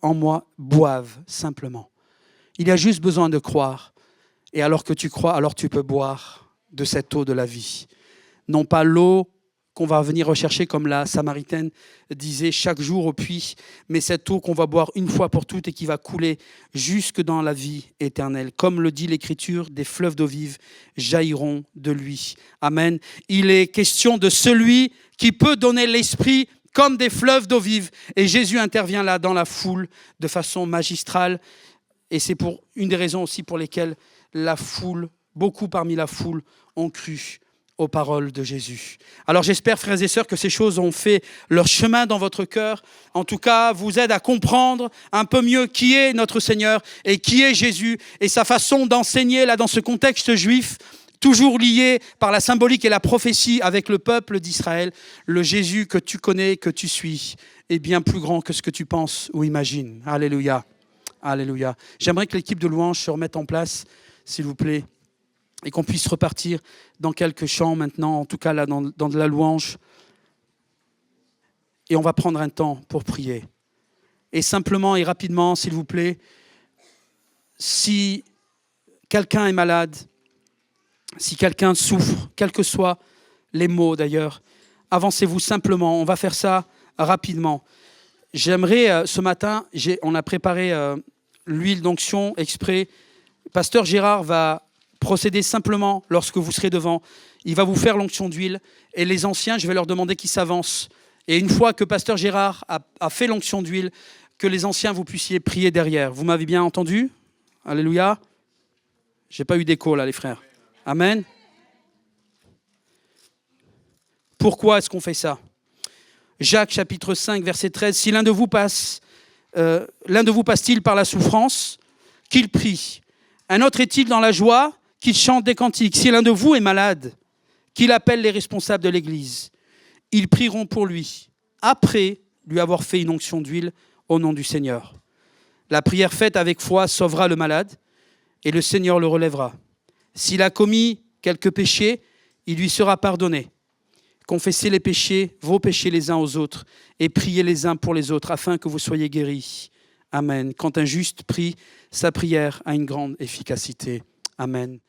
en moi, boive simplement. Il y a juste besoin de croire. Et alors que tu crois, alors tu peux boire de cette eau de la vie. Non pas l'eau qu'on va venir rechercher, comme la Samaritaine disait, chaque jour au puits, mais cette eau qu'on va boire une fois pour toutes et qui va couler jusque dans la vie éternelle. Comme le dit l'Écriture, des fleuves d'eau vive jailliront de lui. Amen. Il est question de celui qui peut donner l'esprit comme des fleuves d'eau vive. Et Jésus intervient là dans la foule de façon magistrale. Et c'est pour une des raisons aussi pour lesquelles la foule, beaucoup parmi la foule, ont cru aux paroles de Jésus. Alors j'espère, frères et sœurs, que ces choses ont fait leur chemin dans votre cœur. En tout cas, vous aident à comprendre un peu mieux qui est notre Seigneur et qui est Jésus et sa façon d'enseigner là dans ce contexte juif, toujours lié par la symbolique et la prophétie avec le peuple d'Israël. Le Jésus que tu connais, que tu suis, est bien plus grand que ce que tu penses ou imagines. Alléluia. Alléluia. J'aimerais que l'équipe de louange se remette en place, s'il vous plaît, et qu'on puisse repartir dans quelques chants maintenant, en tout cas là dans de la louange. Et on va prendre un temps pour prier. Et simplement et rapidement, s'il vous plaît, si quelqu'un est malade, si quelqu'un souffre, quels que soient les mots d'ailleurs, avancez-vous simplement. On va faire ça rapidement. J'aimerais, ce matin, on a préparé l'huile d'onction exprès. Pasteur Gérard va procéder simplement lorsque vous serez devant. Il va vous faire l'onction d'huile. Et les anciens, je vais leur demander qu'ils s'avancent. Et une fois que Pasteur Gérard a fait l'onction d'huile, que les anciens, vous puissiez prier derrière. Vous m'avez bien entendu? Alléluia. J'ai pas eu d'écho là, les frères. Amen. Pourquoi est-ce qu'on fait ça? Jacques chapitre 5, verset 13. Si l'un de vous passe-t-il par la souffrance, qu'il prie. Un autre est-il dans la joie, qu'il chante des cantiques. Si l'un de vous est malade, qu'il appelle les responsables de l'Église. Ils prieront pour lui, après lui avoir fait une onction d'huile au nom du Seigneur. La prière faite avec foi sauvera le malade et le Seigneur le relèvera. S'il a commis quelques péchés, il lui sera pardonné. Confessez les péchés, vos péchés les uns aux autres, et priez les uns pour les autres, afin que vous soyez guéris. Amen. Quand un juste prie, sa prière a une grande efficacité. Amen.